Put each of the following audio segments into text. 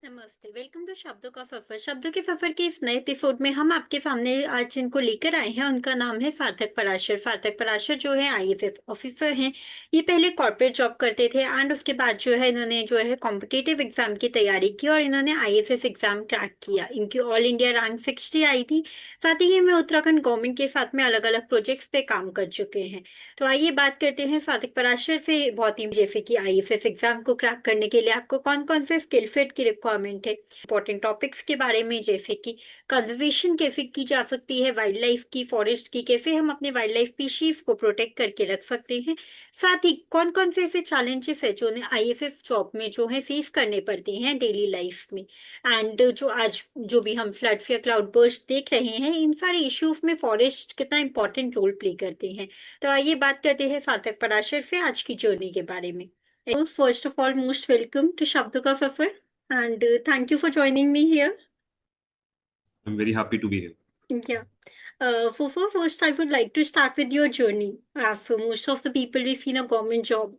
नमस्ते, welcome to शब्दों का सफर। शब्दों के सफर के इस नए एपिसोड में हम आपके सामने आज जिनको लेकर आए हैं उनका नाम है सार्थक पराशर। सार्थक पराशर जो है आईएफएस ऑफिसर हैं। ये पहले कॉर्पोरेट जॉब करते थे एंड उसके बाद जो है इन्होंने जो है कॉम्पिटिटिव एग्जाम की तैयारी की और इन्होंने आईएफएस एग्जाम क्रैक किया। इनकी ऑल इंडिया रैंक 60 आई थी। साथ ही ये में उत्तराखंड गवर्नमेंट के साथ में अलग अलग प्रोजेक्ट्स पे काम कर चुके हैं। तो आइए बात करते हैं सार्थक पराशर से। बहुत ही जैसे कि आईएफएस एग्जाम को क्रैक करने के लिए आपको कौन कौन से स्किल सेट की रिक्वायरमेंट है, इंपॉर्टेंट टॉपिक्स के बारे में जैसे कि कंजर्वेशन कैसे की जा सकती है, वाइल्ड लाइफ की, फॉरेस्ट की, कैसे हम अपने वाइल्ड लाइफ स्पीशीज को प्रोटेक्ट करके रख सकते हैं। साथ ही कौन कौन से ऐसे चैलेंजेस है जो उन्हें आईएफएस जॉब में जो है फेस करने पड़ते हैं डेली लाइफ में। एंड जो आज जो भी हम फ्लड्स या क्लाउड बर्स्ट देख रहे हैं, इन सारे इश्यूज में फॉरेस्ट कितना इंपॉर्टेंट रोल प्ले करते हैं। तो आइए बात करते हैं सार्थक पराशर से आज की जर्नी के बारे में। First of all most welcome to शब्दों का सफर and thank you for joining me here. I'm very happy to be here. Yeah. For first, I would like to start with your journey. For most of the people, we see a government job.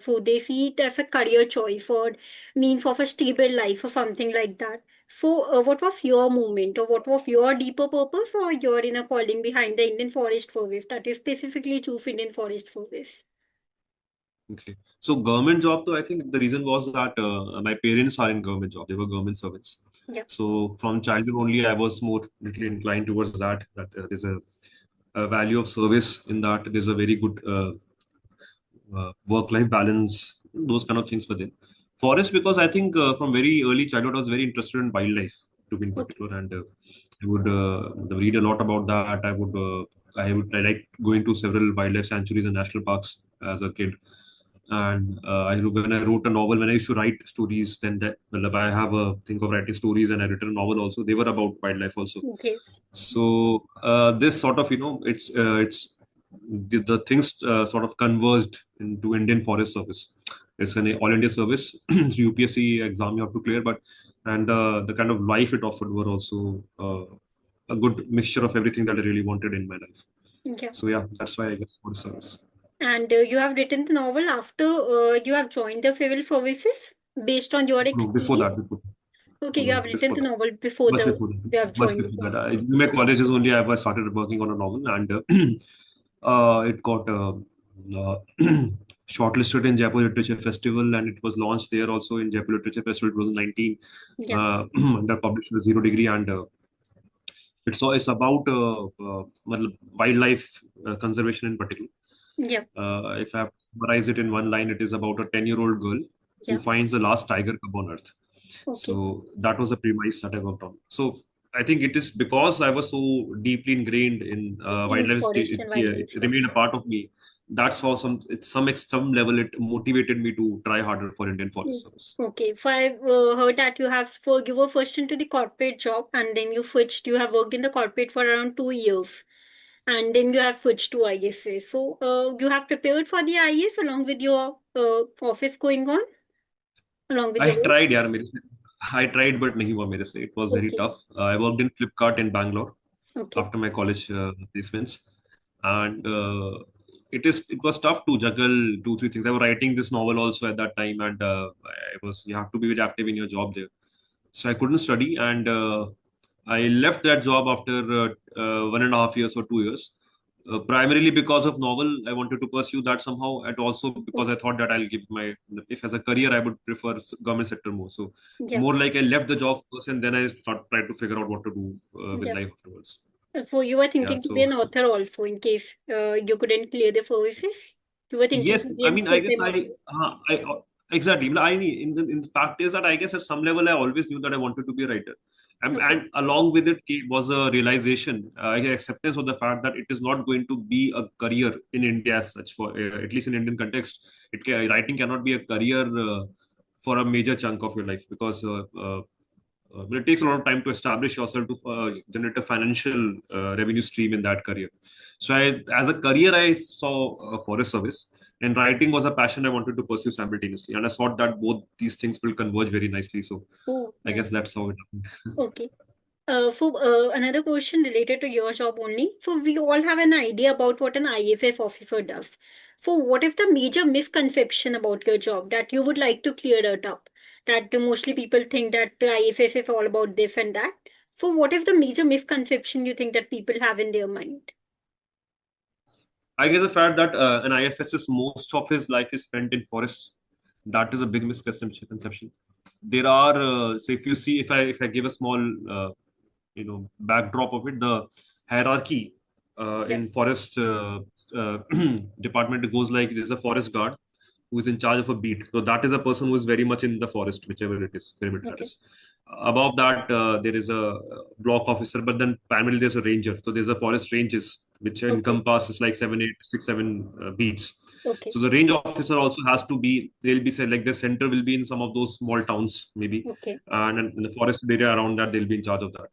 So they see it as a career choice or means of a stable life or something like that. So, what was your moment or what was your deeper purpose or your inner calling behind the Indian Forest Service that you specifically choose Indian Forest Service? Okay. So government job, though, I think the reason was that my parents are in government job. They were government servants. Yeah. So from childhood only, I was more little inclined towards that. That there's a value of service in that. There's a very good work-life balance. Those kind of things were there. Forest, because I think from very early childhood, I was very interested in wildlife, to be in Okay. particular, and I would read a lot about that. I like going to several wildlife sanctuaries and national parks as a kid. And when I wrote a novel, when I used to write stories, then that well, I have a think of writing stories, and I written a novel also. They were about wildlife also. Yes. So this sort of it's the things sort of converged into Indian Forest Service. It's an all India service. UPSC exam you have to clear, but and the kind of life it offered were also a good mixture of everything that I really wanted in my life. Yeah. So yeah, that's why I guess Forest Service. And you have written the novel after you have joined the civil services based on your No, before experience. that, before Okay, you no, have written before the that. novel before Much the before that. you have Much joined the before that. service. In my colleges only, I was started working on a novel, and it got uh, shortlisted in Jaipur Literature Festival, and it was launched there also in Jaipur Literature Festival 2019 Yeah, under published with Zero Degree, and it's about wildlife conservation in particular. yeah, If I have to summarize it in one line, it is about a 10-year-old girl who yeah. finds the last tiger cub on Earth. Okay. So that was the premise that I worked on. So I think it is because I was so deeply ingrained in In wildlife, forest and it wildlife. Yeah. remained a part of me. That's how some level it motivated me to try harder for Indian Forest Mm. Service. Okay. So I heard that you were first into the corporate job and then you switched. You have worked in the corporate for around 2 years. And then you have switched to ISS. So you have prepared for the IS along with your office going on, along with I your work. tried, यार मेरे से I tried, but नहीं हुआ मेरे से. It was very Okay. tough. I worked in Flipkart in Bangalore Okay. after my college placements, and it was tough to juggle two three things. I was writing this novel also at that time, and you have to be very active in your job there. So I couldn't study, and I left that job after 1.5 years or 2 years. Primarily because of novel, I wanted to pursue that somehow, and also because I Okay. thought that I'll give my if as a career I would prefer government sector more. So Yeah. more like I left the job first, and then I tried to figure out what to do with Yeah. life afterwards. So you were Yeah. thinking to be So an author also in case you couldn't clear the services. You were thinking yes, to be I a mean, I guess full-time author. I exactly. I mean, in the fact is that I guess at some level I always knew that I wanted to be a writer, Okay. and along with it was a realization, acceptance of the fact that it is not going to be a career in India as such. For at least in Indian context, writing cannot be a career for a major chunk of your life because. But it takes a lot of time to establish yourself to generate a financial revenue stream in that career. So, as a career, I saw forest service, and writing was a passion I wanted to pursue simultaneously. And I thought that both these things will converge very nicely. So, Oh, I guess nice. that's how it happened. Okay. For another question related to your job only. For we all have an idea about what an IFS officer does. For what is the major misconception about your job that you would like to clear it up? That mostly people think that the IFS is all about this and that. For what is the major misconception you think that people have in their mind? I guess the fact that an IFS's most of his life is spent in forests, that is a big misconception. There are, so if you see, if I give a small, backdrop of it, the hierarchy Yeah. in forest department goes like there's a forest guard who is in charge of a beat. So that is a person who is very much in the forest, whichever it is, perimeter that Okay. is. Above that, there is a block officer, but then primarily there's a ranger. So there's a forest ranges, which Okay. encompasses like 7, 8, 6, 7 beats. Okay. So the range officer also has to be, they'll be said like the center will be in some of those small towns, maybe. Okay. And in the forest area around that, they'll be in charge of that.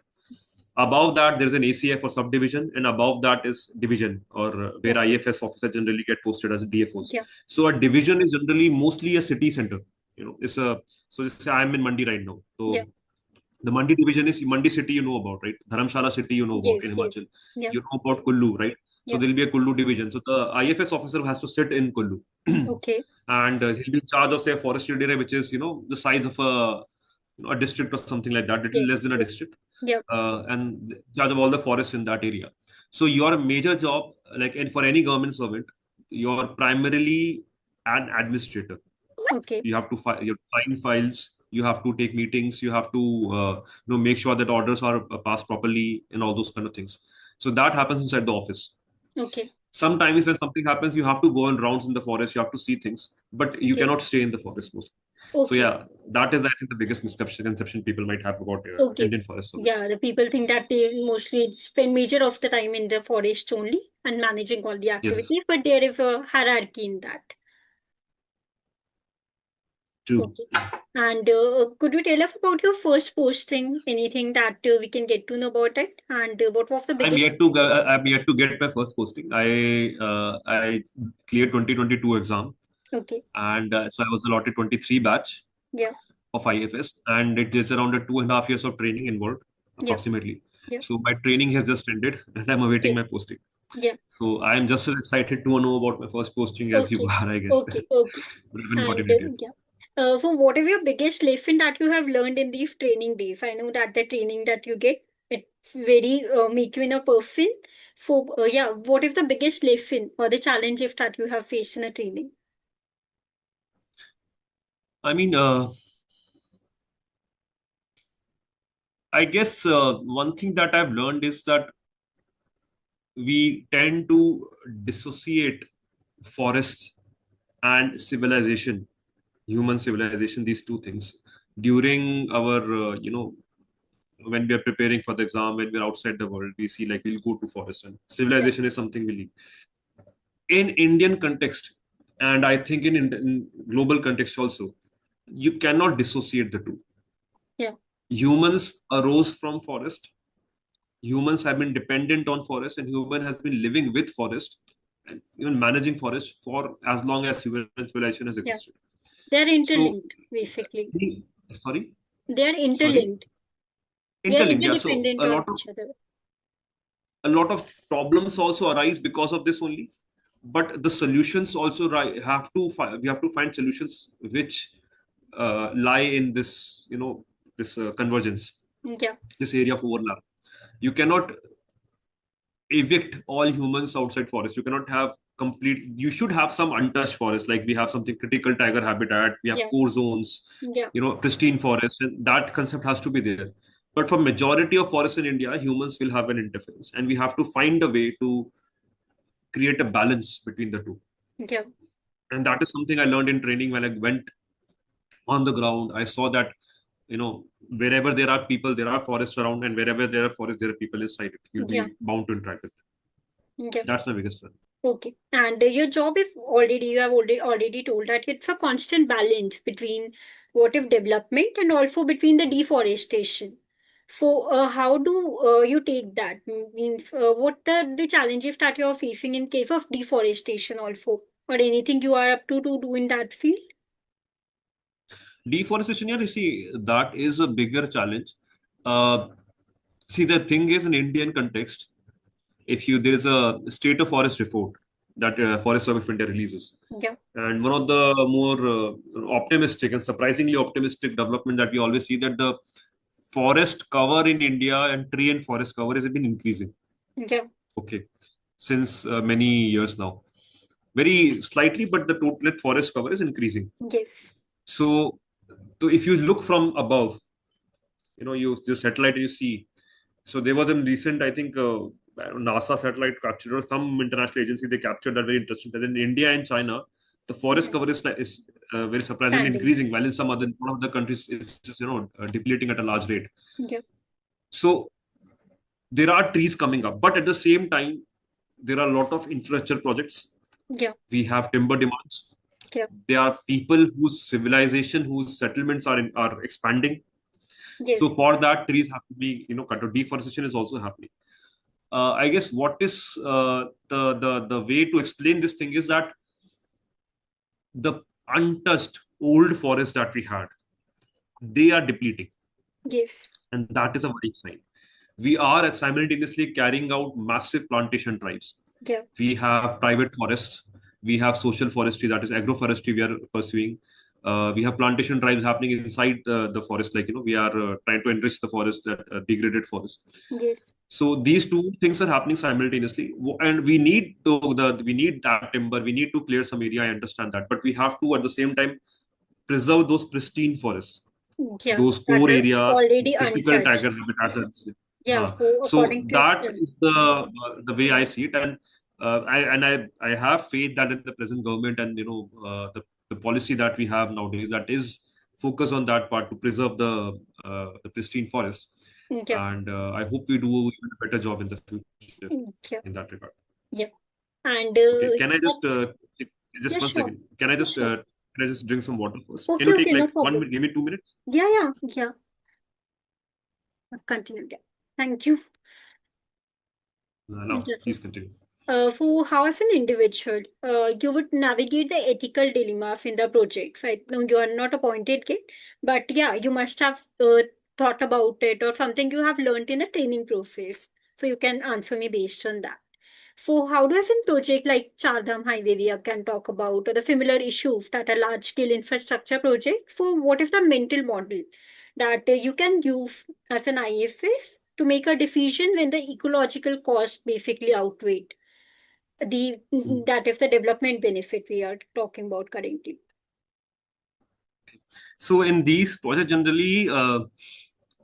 Above that, there's an ACF or subdivision, and above that is division, or where Okay. IFS officer generally get posted as DFOs. Yeah. So a division is generally mostly a city center. It's a so let's say I'm in Mandi right now. Yeah. So the Mandi division is Mandi city, you know about, right? Dharamshala city, you know about Yes. in Yes. Himachal. Yeah. You know about Kullu, right? So Yeah. there'll be a Kullu division. So the IFS officer has to sit in Kullu, Okay. and he'll be in charge of say a forestry area, which is the size of a district or something like that, little Yes. less than a Yeah. district, Yeah. and in charge of all the forests in that area. So your major job, like and for any government servant, you're primarily an administrator. Okay. You have to sign files. You have to take meetings. You have to make sure that orders are passed properly and all those kind of things. So that happens inside the office. Okay. Sometimes when something happens, you have to go on rounds in the forest. You have to see things, but you Okay. cannot stay in the forest mostly. So Okay. yeah, that is I think the biggest misconception people might have about Okay. Indian Forest Service. Yeah, the people think that they mostly spend major of the time in the forest only and managing all the Yes, activities, but there is a hierarchy in that. true. Okay. And could you tell us about your first posting? Anything that we can get to know about it? And what was the biggest? I'm yet to get my first posting. I cleared 2022 exam, Okay. and so I was allotted 23 batch Yeah. of IFS, and it is around a 2.5 years of training involved, Yeah. approximately. Yeah. So my training has just ended, and I'm awaiting Okay. my posting. Yeah. So I'm just as excited to know about my first posting as you Okay. are, I guess. Okay. Okay. But I haven't And gotten it yet. yeah. So what is your biggest lesson that you have learned in these training days? I know that the training that you get, it's very make you in a person. So yeah, what is the biggest lesson or the challenges that you have faced in a training? I mean, I guess one thing that I've learned is that we tend to dissociate forests and civilization, human civilization, these two things during our, when we are preparing for the exam, when we're outside the world, we see like we'll go to forest and Yeah. civilization is something we leave. In Indian context, and I think in global context also, you cannot dissociate the two. Yeah. Humans arose from forest. Humans have been dependent on forest, and human has been living with forest and even managing forest for as long as human civilization has Yeah. existed. They're So, interlinked, basically. sorry, They're sorry, interlinked. They are interlinked. Yeah. So interdependent on each other. a lot of problems also arise because of this only, but the solutions also we have to find solutions which lie in this this convergence, Yeah. this area of overlap. You cannot evict all humans outside forest. You cannot have complete, you should have some untouched forest, like we have something critical tiger habitat, we have Yeah. core zones, Yeah. pristine forest, and that concept has to be there. But for majority of forests in India, humans will have an interference, and we have to find a way to create a balance between the two. Yeah. And that is something I learned in training when I went on the ground. I saw that, wherever there are people, there are forests around, and wherever there are forests, there are people inside it. You'll Yeah. be bound to interact with. Yeah. That's my biggest one. Okay. And your job is already, you have already told that it's a constant balance between what if development and also between the deforestation. So, how do you take that? Means, what are the challenges that you are facing in case of deforestation also, or anything you are up to do in that field? Deforestation, yeah, you see, that is a bigger challenge. Uh, See, the thing is, in Indian context, if you there is a state of forest report that Forest Service of India releases, Yeah. and one of the more optimistic and surprisingly optimistic development that we always see, that the forest cover in India and tree and forest cover has been increasing. Yeah. Okay, since many years now, very slightly, but the total forest cover is increasing. Yes. So, so if you look from above, you satellite you see. So there was a recent, I think, NASA satellite captured, or some international agency, they captured that, very interesting. That in India and China, the forest Yeah. cover is very surprisingly Standing. increasing, while in some other one of the countries it's just depleting at a large rate. Yeah. So there are trees coming up, but at the same time, there are a lot of infrastructure projects. Yeah. We have timber demands. Yeah. There are people whose civilization, whose settlements are expanding. So Yes. for that, trees have to be cut. Deforestation is also happening. I guess what is the way to explain this thing is that the untouched old forests that we had, they are depleting, Yes. and that is a worrying sign. We are simultaneously carrying out massive plantation drives. Yeah. We have private forests, we have social forestry, that is agroforestry we are pursuing. We have plantation drives happening inside the forest, like we are trying to enrich the forest, that degraded forest. Yes. So these two things are happening simultaneously, and we need that timber. We need to clear some area. I understand that, but we have to at the same time preserve those pristine forests, Yeah. those That core are areas, already typical untouched. tiger habitats. Yeah. So So according to that is the way I see it, and I have faith that in the present government, and the policy that we have nowadays, that is focus on that part to preserve the pristine forest, yeah. and I hope we do even a better job in the future Yeah. in that regard. Yeah. And Okay, can I just yeah, just one sure. second? Can I Yeah, just sure. drink some water first? Can Okay, you take okay, no like one problem. minute? Give me 2 minutes. Yeah, yeah, yeah. I've continued. Yeah. Thank you. No, please continue. For how, as an individual, you would navigate the ethical dilemmas in the projects. I know you are not appointed yet, but yeah, you must have thought about it or something you have learned in the training process. So you can answer me based on that. So how do, as in project like Chardham Highway we can talk about, or the similar issues that are large scale infrastructure project? For what is the mental model that you can use as an IFS to make a decision when the ecological cost basically outweigh the Hmm. that is the development benefit we are talking about currently. So in these projects, generally,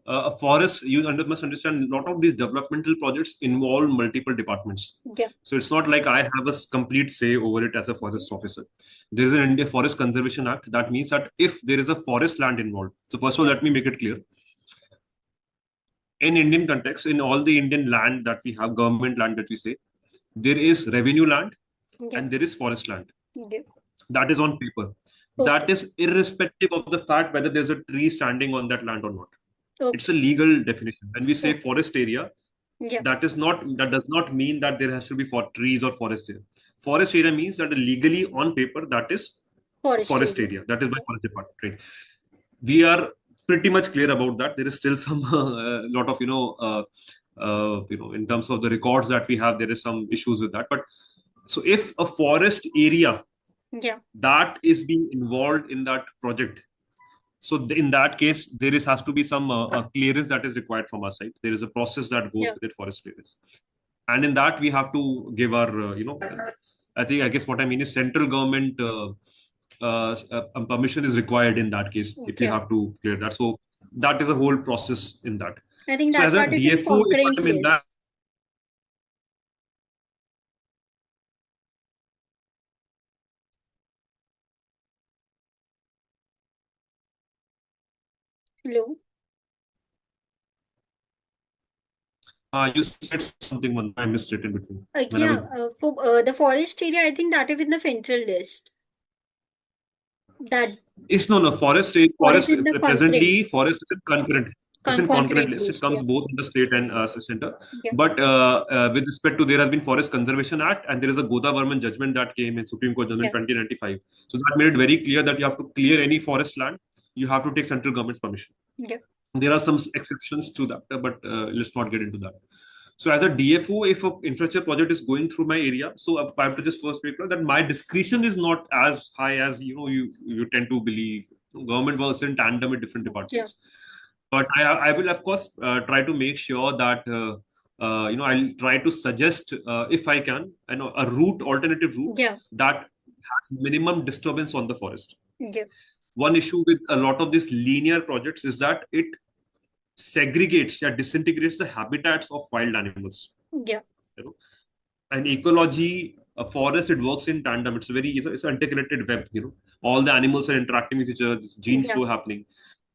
a forest, must understand, a lot of these developmental projects involve multiple departments. Yeah. So it's not like I have a complete say over it as a forest officer. There is an India Forest Conservation Act. That means that if there is a forest land involved, so first of all, Yeah. let me make it clear. In Indian context, in all the Indian land that we have, government land that we say, there is revenue land Yeah. and there is forest land. Yeah. That is on paper. That Okay. is irrespective of the fact whether there's a tree standing on that land or not. It's a Okay. legal definition. When we say Okay. forest area, Yeah. that does not mean that there has to be for trees or forest area. Forest area means that legally on paper that is a Forest forest area. area. That is by Yeah. forest department. Right? We are pretty much clear about that. There is still some lot of in terms of the records that we have, there is some issues with that. But so if a forest area Yeah. that is being involved in that project, so in that case, there is has to be some clearance that is required from our side. There is a process that goes Yeah. with it, forest clearance, and in that we have to give our I guess what I mean is central government permission is required in that case if you Yeah. have to clear that. So that is a whole process in that. I think So that as a part is in DFO, if concurrent I'm in that, list. Hello. you said something one, I missed it in between when I Yeah. was. For the forest area, I think that is in the central list. That It's no, no, or is it the concurrent presently forest is concurrent. It's in concurrent concurrent list. It list? comes Yeah. both in the state and center. Yeah. But with respect to, there has been Forest Conservation Act, and there is a Godavarman judgment that came in Supreme Court judgment Yeah. 2095. So that made it very clear that you have to clear any forest land, you have to take central government's permission. Yeah. There are some exceptions to that, but let's not get into that. So as a DFO, if an infrastructure project is going through my area, so I have to just first make clear that my discretion is not as high as you tend to believe. Government works in tandem with different Yeah, departments, but I will of course try to make sure that I'll try to suggest if I can, a alternative route yeah, that has minimum disturbance on the forest. yeah, One issue with a lot of these linear projects is that it segregates, disintegrates the habitats of wild animals. yeah, You know, an ecology, a forest, it works in tandem. It's it's an interconnected web. All the animals are interacting with each other. There's gene yeah, flow happening.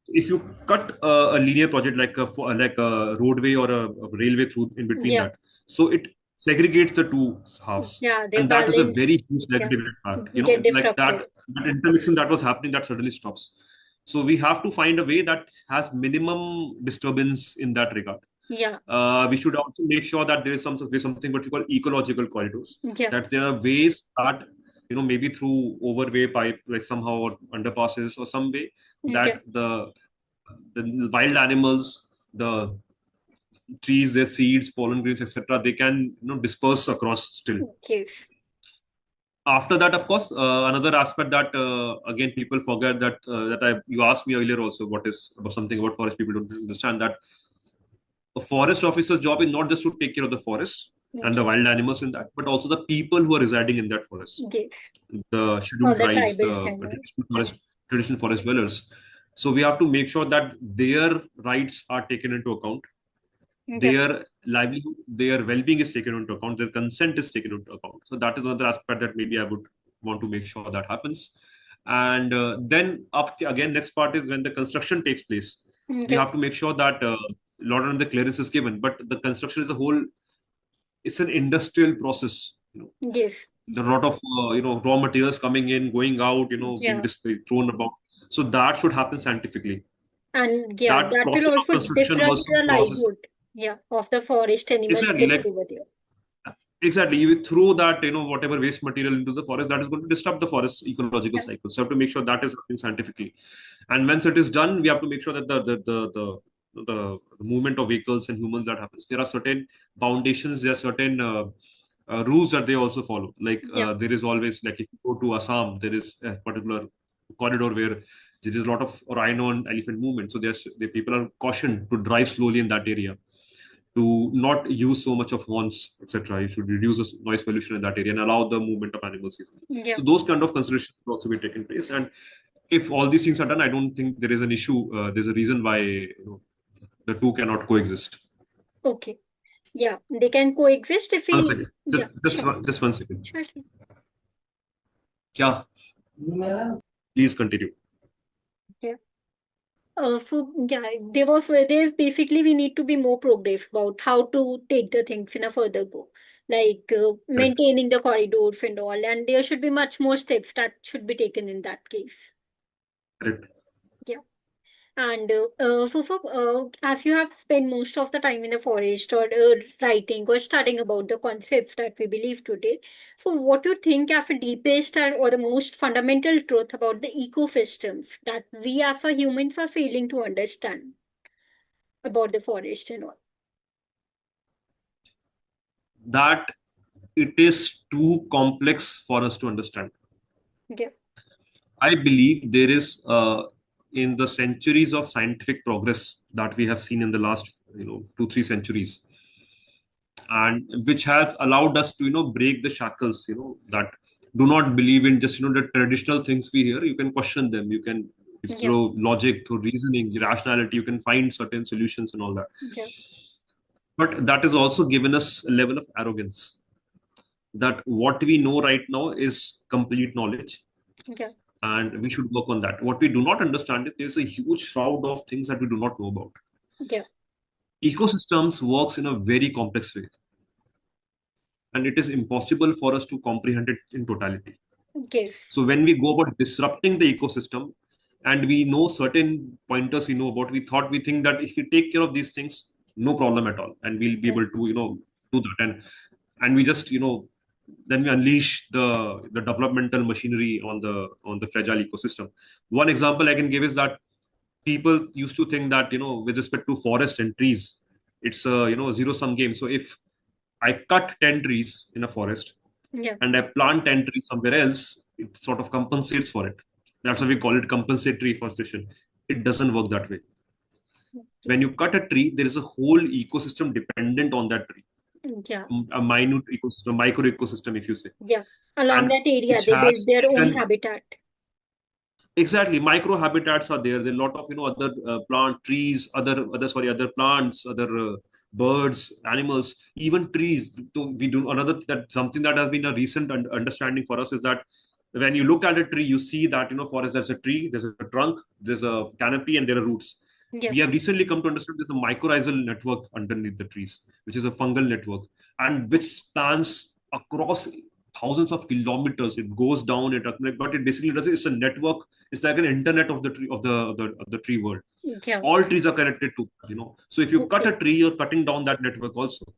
If you cut a linear project like a roadway or a railway through in between yeah, that, so it segregates the two halves, yeah. The and that is a balance, very huge yeah, negative impact. get Like disrupted. that intermixing that was happening, that suddenly stops. So we have to find a way that has minimum disturbance in that regard. Yeah, We should also make sure that there is something what we call ecological corridors. yeah, That there are ways that maybe through overway pipe, like somehow, or underpasses or some way, yeah. that the wild animals, the trees, their seeds, pollen grains, etc., they can disperse across still. Yes, After that, of course, another aspect that again people forget, that you asked me earlier also, what is about something about forest, people don't understand that a forest officer's job is not just to take care of the forest and the okay. wild animals in that, but also the people who are residing in that forest, Yes. the All scheduled the tribes, tribals the and all. traditional forest dwellers. So we have to make sure that their rights are taken into account, Yeah, their livelihood, their well-being is taken into account, their consent is taken into account. So that is another aspect that maybe I would want to make sure that happens. And then up again, next part is when the construction takes place. We yeah, have to make sure that lot of the clearance is given, but the construction as a whole, it's an industrial process. yes, The lot of raw materials coming in, going out, being yeah. displayed, thrown about. So that should happen scientifically. And yeah, That that will process of also construction disrupt was some the process. livelihood, yeah, of the forest animals Exactly, living like over there. exactly, you throw that whatever waste material into the forest, that is going to disrupt the forest ecological Yeah, cycle. So we have to make sure that is happening scientifically. And once it is done, we have to make sure that the movement of vehicles and humans that happens. There are certain foundations, there are certain rules that they also follow. Like yeah, there is always, like if you go to Assam, there is a particular corridor where there is a lot of rhino and elephant movement. So the people are cautioned to drive slowly in that area, to not use so much of horns, etc. You should reduce the noise pollution in that area and allow the movement of animals easily. yeah. So those kind of considerations will also be taken place. And if all these things are done, I don't think there is an issue. There's a reason why the two cannot coexist. Okay. Yeah, they can coexist if One we, second, yeah, sure, just 1 second. sure, sure. Yeah, please continue. Yeah. So yeah, there's basically we need to be more progressive about how to take the things in a further go, like Correct. maintaining the corridors and all, and there should be much more steps that should be taken in that case. Correct. Yeah. And as you have spent most of the time in the forest or writing or studying about the concepts that we believe today, so what do you think are the deepest or the most fundamental truth about the ecosystems that we as a humans are failing to understand about the forest and all? That it is too complex for us to understand. Yeah, I believe there is, in the centuries of scientific progress that we have seen in the last, 2 3 centuries, and which has allowed us to, break the shackles, that do not believe in just, the traditional things we hear. You can question them. You can, yeah, through logic, through reasoning, rationality, you can find certain solutions and all that. yeah, But that has also given us a level of arrogance that what we know right now is complete knowledge, yeah, and we should work on that. What we do not understand is there's a huge shroud of things that we do not know about. yeah, Ecosystems works in a very complex way, and it is impossible for us to comprehend it in totality. yes, So when we go about disrupting the ecosystem, and we know certain pointers we know about, we think that if we take care of these things, no problem at all, and we'll be yeah, able to do that, and we just then we unleash the developmental machinery on the fragile ecosystem. One example I can give is that people used to think that, with respect to forests and trees, it's a, zero sum game. So if I cut 10 trees in a forest Yeah. and I plant 10 trees somewhere else, it sort of compensates for it. That's why we call it compensatory forestation. It doesn't work that way. Okay. When you cut a tree, there is a whole ecosystem dependent on that tree, Yeah. a minute ecosystem, micro ecosystem, if you say, Yeah. Along and that area, which they build has their own taken. habitat. Exactly, micro habitats are there. There are a lot of other plant trees, other plants, other birds, animals, even trees. So we do another that something that has been a recent understanding for us is that when you look at a tree, you see that forest. There's a tree, there's a trunk, there's a canopy, and there are roots. Yeah. We have recently come to understand there's a mycorrhizal network underneath the trees, which is a fungal network, and which spans across thousands of kilometers. It goes down. But it basically does. It's a network. It's like an internet of the tree of the tree world. Yeah. All trees are connected to So if you cut Okay. a tree, you're cutting down that network also.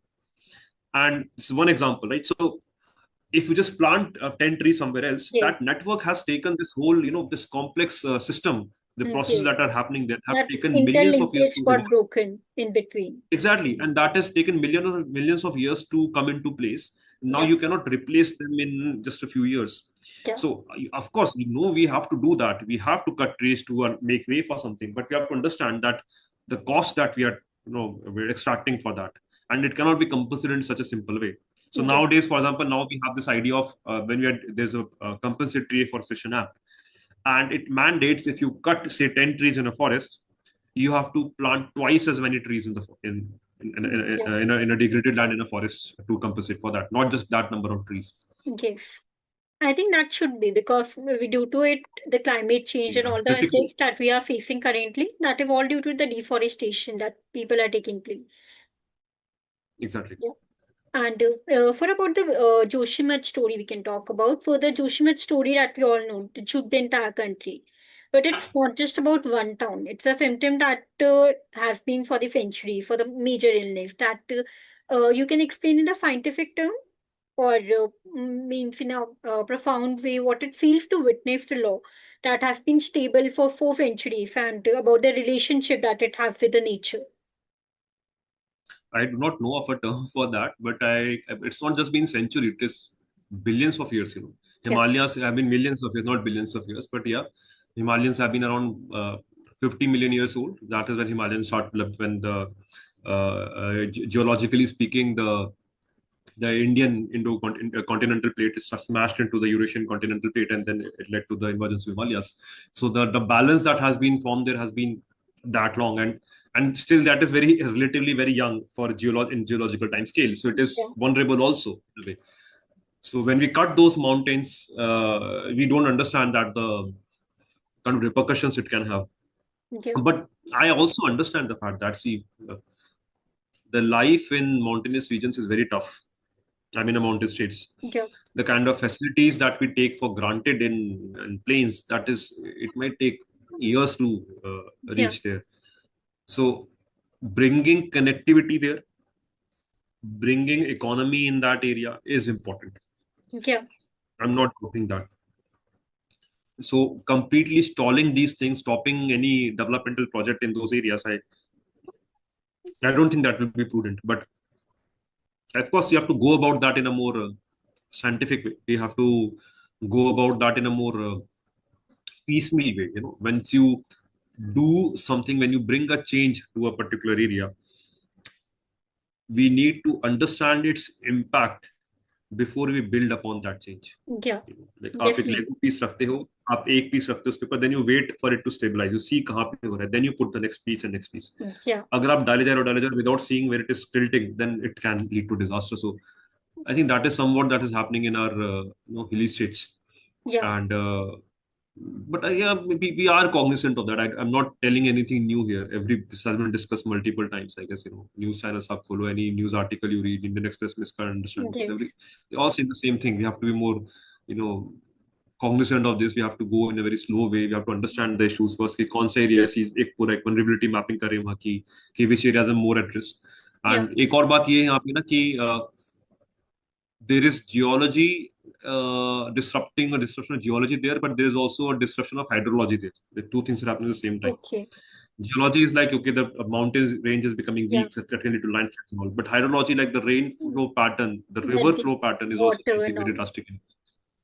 And this is one example, right? So if you just plant 10 trees somewhere else, Yes. that network has taken this whole this complex system. The processes Yes. that are happening there have That taken millions of years interlinkage to got evolve. broken in between. Exactly, and that has taken millions of years to come into place. Now Yeah. you cannot replace them in just a few years. Yeah. So of course, we know we have to do that. We have to cut trees to make way for something, but we have to understand that the cost that we are we're extracting for that, and it cannot be compensated in such a simple way. So Yeah. nowadays, for example, now we have this idea of when there's a compensatory afforestation act, and it mandates if you cut say 10 trees in a forest, you have to plant twice as many trees in the Yeah. in a degraded land in a forest to compensate for that, not just that number of trees. Yes. I think that should be because we due to it, the climate change and Yeah, all the critical. effects that we are facing currently, that evolved due to the deforestation that people are taking place. Exactly. Yeah. And for about the Joshimat story, we can talk about. For the Joshimat story that we all know, it shook the entire country. But it's not just about one town. It's a symptom that has been for the century, for the major illness that you can explain in a scientific term or means in a profound way what it feels to witness the law that has been stable for 4 centuries and about the relationship that it has with the nature. I do not know of a term for that, but it's not just been century, it is billions of years. Yeah. Himalayas have been millions of years, not billions of years, but yeah, Himalayans have been around 50 million years old. That is when Himalayans started, when the geologically speaking, the Indian Indo-continental plate is smashed into the Eurasian continental plate, and then it led to the emergence of Himalayas. So the balance that has been formed there has been that long, and still that is very relatively very young for in geological time scale. So it is Yeah. vulnerable also in a way. So when we cut those mountains, we don't understand that the kind of repercussions it can have. Yeah. But I also understand the fact that see, the life in mountainous regions is very tough. I mean, a mountain states, Yeah. the kind of facilities that we take for granted in planes, that is, it might take years to Yeah. reach there. So bringing connectivity there, bringing economy in that area is important. Yeah. I'm not doubting that. So completely stalling these things, stopping any developmental project in those areas, I don't think that will be prudent. But of course, you have to go about that in a more scientific way. We have to go about that in a more piecemeal way. Once you do something, when you bring a change to a particular area, we need to understand its impact before we build upon that change. Yeah. Like आप एक Definitely. लेगो piece रखते हो, आप एक piece रखते हो उसके ऊपर, then you wait for it to stabilize, you see कहाँ पे हो रहा है, then you put the next piece and next piece. Yeah. अगर आप डाले जा रहे हो without seeing where it is tilting, then it can lead to disaster. So I think that is somewhat that is happening in our hilly states. Yeah. And but yeah, we are cognizant of that. I'm not telling anything new here. This has been discussed multiple times. I guess news channels up, follow any news article you read, Indian Express, misunderstand news. Yes. They all say the same thing. We have to be more, you know, cognizant of this. We have to go in a very slow way. We have to understand the issues first. कि कौन सा area है, एक पूरा एक vulnerability mapping करें वहाँ की, कि which areas are more at risk. Yeah. And एक और बात ये है यहाँ पे ना कि there is geology disruption of geology there, but there is also a disruption of hydrology there. The two things are happening at the same time. Okay. Geology is like, okay, the mountain range is becoming Yeah. weak, so that can lead to landslides and all. But hydrology, like the rain flow pattern, the river The flow pattern is also water and changing very all. drastically.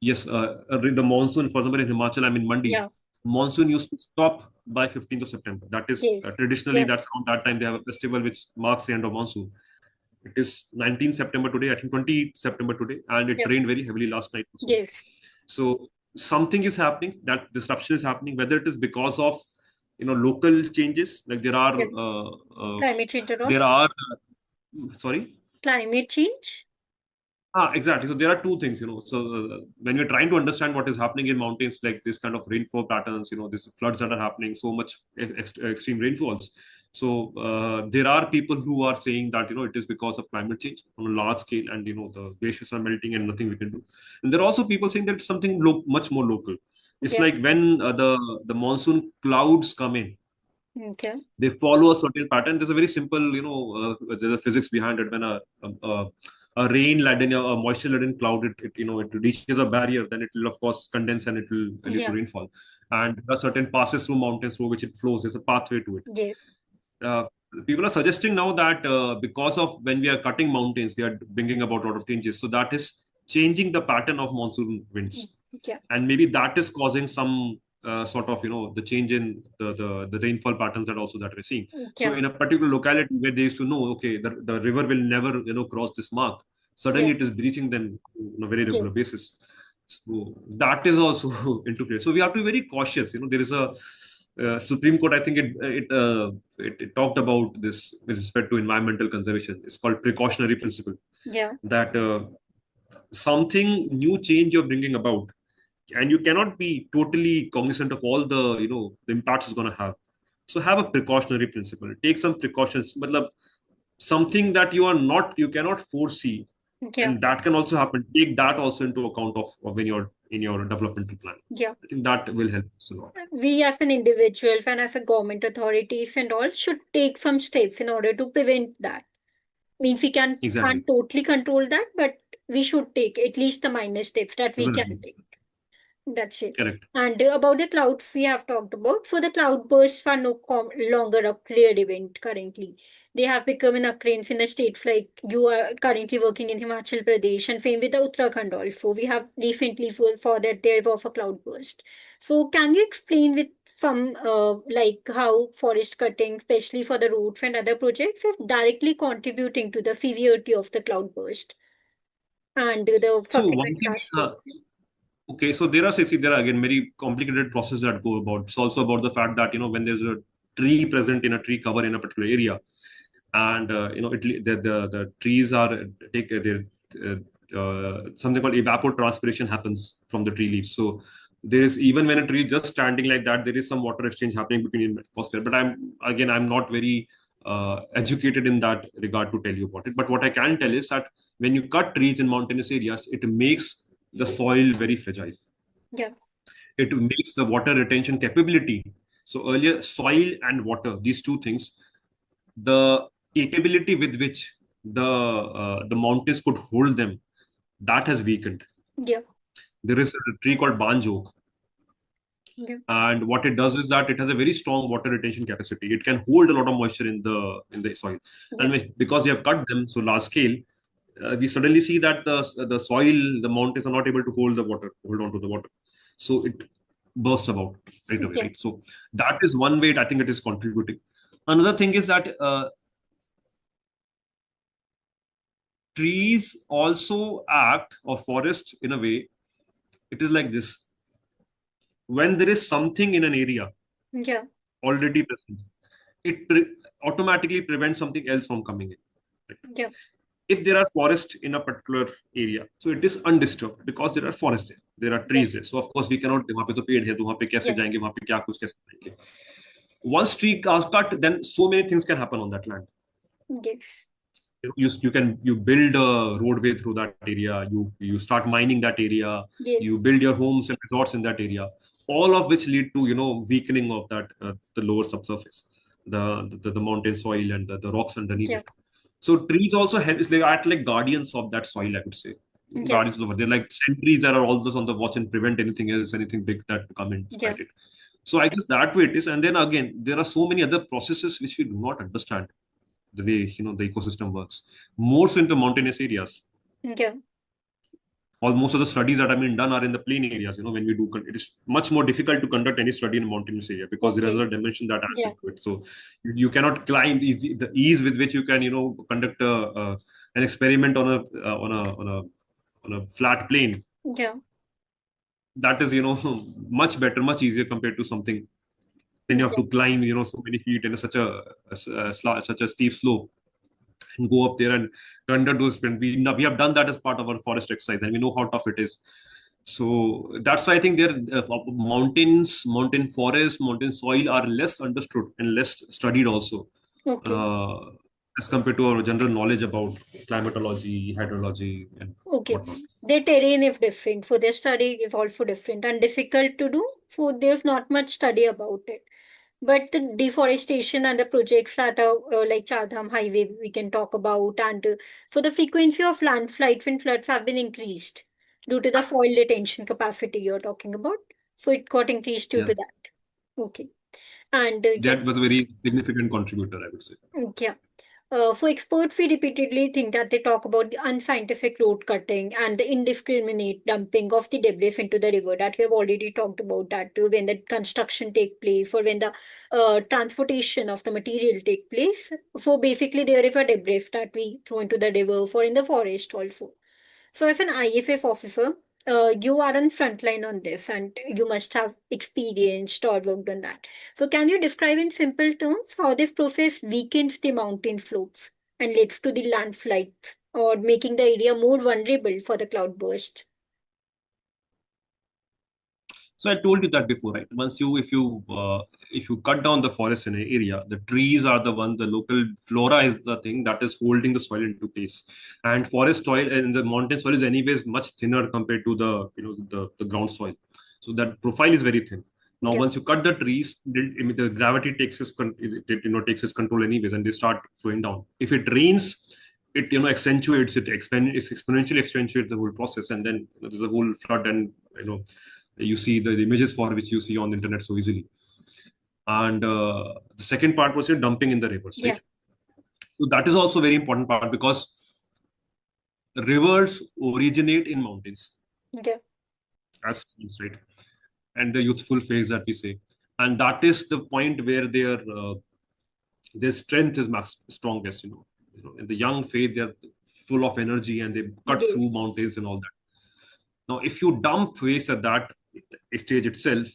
Yes, the monsoon, for example, in Himachal, I'm in Mandi, Yeah. monsoon used to stop by 15th of September. That is Yes. traditionally, Yeah. that's around that time they have a festival which marks the end of monsoon. It is 19th September today, I think 20th September today, and it Yeah. rained very heavily last night also. Yes. So something is happening, that disruption is happening, whether it is because of local changes, like Yeah. Climate change and all. there are sorry. Climate change. Exactly. So there are two things. So when you're trying to understand what is happening in mountains, like this kind of rainfall patterns, these floods that are happening, so much extreme rainfalls. So there are people who are saying that it is because of climate change on a large scale, and the glaciers are melting and nothing we can do. And there are also people saying that it's something much more local. It's Yeah. like when the monsoon clouds come in, Okay. they follow a certain pattern. There's a very simple, there's a physics behind it. When a rain laden, a moisture laden cloud, it reaches a barrier, then it will of course condense and it will lead to Yeah. rainfall. And there are certain passes through mountains through which it flows. There's a pathway to it. Yes. Uh, People are suggesting now that because of when we are cutting mountains, we are bringing about a lot of changes. So that is changing the pattern of monsoon winds, Yeah. and maybe that is causing some sort of the change in the rainfall patterns that also that we're seeing. So Yeah. in a particular locality where they used to know, okay, the river will never cross this mark, Yeah. suddenly it is breaching them on a very regular Yes. basis. So that is also into play. So we have to be very cautious. There is a Supreme Court, I think it talked about this with respect to environmental conservation. It's called precautionary principle, Yeah. that something new change you're bringing about, and you cannot be totally cognizant of all the impacts it's going to have. So have a precautionary principle, take some precautions, but something that you cannot foresee, Yeah. and that can also happen, take that also into account of when you're in your developmental plan. Yeah. I think that will help us a lot. We as an individual and as a government authorities and all should take some steps in order to prevent that. Means we Exactly. can't totally control that, but we should take at least the minor steps that we can Absolutely. take. That's it. Correct. And about the clouds we have talked about. So the cloudbursts are no longer a rare event currently. They have become an occurrence in a state like you are currently working in Himachal Pradesh and same with the Uttarakhand also. We have recently for that there was a cloudburst. So can you explain with some like how forest cutting, especially for the roads and other projects, is directly contributing to the severity of the cloudburst and the So one subsequent thing, landscapes? okay, so there are again very complicated processes that go about. It's also about the fact that when there's a tree present in a tree cover in a particular area, and the trees are take their something called evapotranspiration happens from the tree leaves. So there is, even when a tree is just standing like that, there is some water exchange happening between the atmosphere. But I'm not very educated in that regard to tell you about it. But what I can tell is that when you cut trees in mountainous areas, it makes the soil very fragile. Yeah. It makes the water retention capability. So earlier, soil and water, these two things, the capability with which the mountains could hold them, that has weakened. Yeah. There is a tree called banjok, Yeah. and what it does is that it has a very strong water retention capacity. It can hold a lot of moisture in the soil, Yeah. and because we have cut them so large scale, we suddenly see that the soil, the mountains are not able to hold on to the water, so it bursts about right away, Yeah. right? So that is one way I think it is contributing. Another thing is that trees also act, or forest in a way, it is like this: when there is something in an area Yeah. already present, it automatically prevents something else from coming in, right? Yeah. If there are forests in a particular area, so it is undisturbed because there are forests there are Yeah. trees there. So of course we cannot, वहाँ पे तो पेड़ है तो वहाँ पे कैसे Yeah. जाएंगे, वहाँ पे क्या कुछ कैसे जाएंगे. Once tree are cut, then so many things can happen on that land. Yes. You build a roadway through that area, you start mining that area, you Yes. build your homes and resorts in that area, all of which lead to weakening of that the lower subsurface, the mountain soil and the rocks underneath Yeah. it. So trees also help, they act like guardians of that soil, I would say. Yeah. Guardians of, they're like sentries that are always on the watch and prevent anything else, anything big that come in Yeah. despite it. So I guess that way it is. And then again, there are so many other processes which we do not understand the way the ecosystem works. More so into mountainous areas. Yeah. Most of the studies that have been done are in the plain areas. When we do, it is much more difficult to conduct any study in a mountainous area because there is Okay. another dimension that adds Yeah. into it. So you cannot climb the ease with which you can, conduct an experiment on a flat plane. Yeah. That is, much better, much easier compared to something when you have Yeah. to climb, so many feet in such a steep slope and go up there and conduct those sprint. We have done that as part of our forest exercise, and we know how tough it is. So that's why I think mountains, mountain forests, mountain soil are less understood and less studied also, Okay. uh, as compared to our general knowledge about climatology, hydrology, and Okay. whatnot. Their terrain is different, for their study is also different and difficult to do. So there's not much study about it. But the deforestation and the projects that are like Chardham Highway we can talk about, and so the frequency of landslides and floods have been increased due to the soil retention capacity you're talking about. So it got increased due Yeah, to that. Okay. And yeah, that was a very significant contributor, I would say. yeah. For experts, we repeatedly think that they talk about the unscientific road cutting and the indiscriminate dumping of the debris into the river that we have already talked about that when the construction take place or when the transportation of the material take place. So basically there is a debris that we throw into the river or in the forest also. So, as an IFS officer, you are on frontline on this, and you must have experienced or worked on that. So, can you describe in simple terms how this process weakens the mountain slopes and leads to the landslides, or making the area more vulnerable for the cloudburst? So I told you that before, right? If you cut down the forest in an area, the trees are the one, the local flora is the thing that is holding the soil into place. And forest soil and the mountain soil is anyways much thinner compared to the ground soil. So that profile is very thin. Now, Yeah, once you cut the trees, the gravity takes its control anyways, and they start flowing down. If it rains, it accentuates it, it exponentially accentuates the whole process, and then there's a whole flood, and you see the images for which you see on the internet so easily. And the second part was your dumping in the rivers, yeah, right? So that is also a very important part because rivers originate in mountains yeah, as streams, right? And the youthful phase that we say, and that is the point where their strength is strongest. In the young phase, they're full of energy and they cut yes, through mountains and all that. Now, if you dump waste at that stage itself,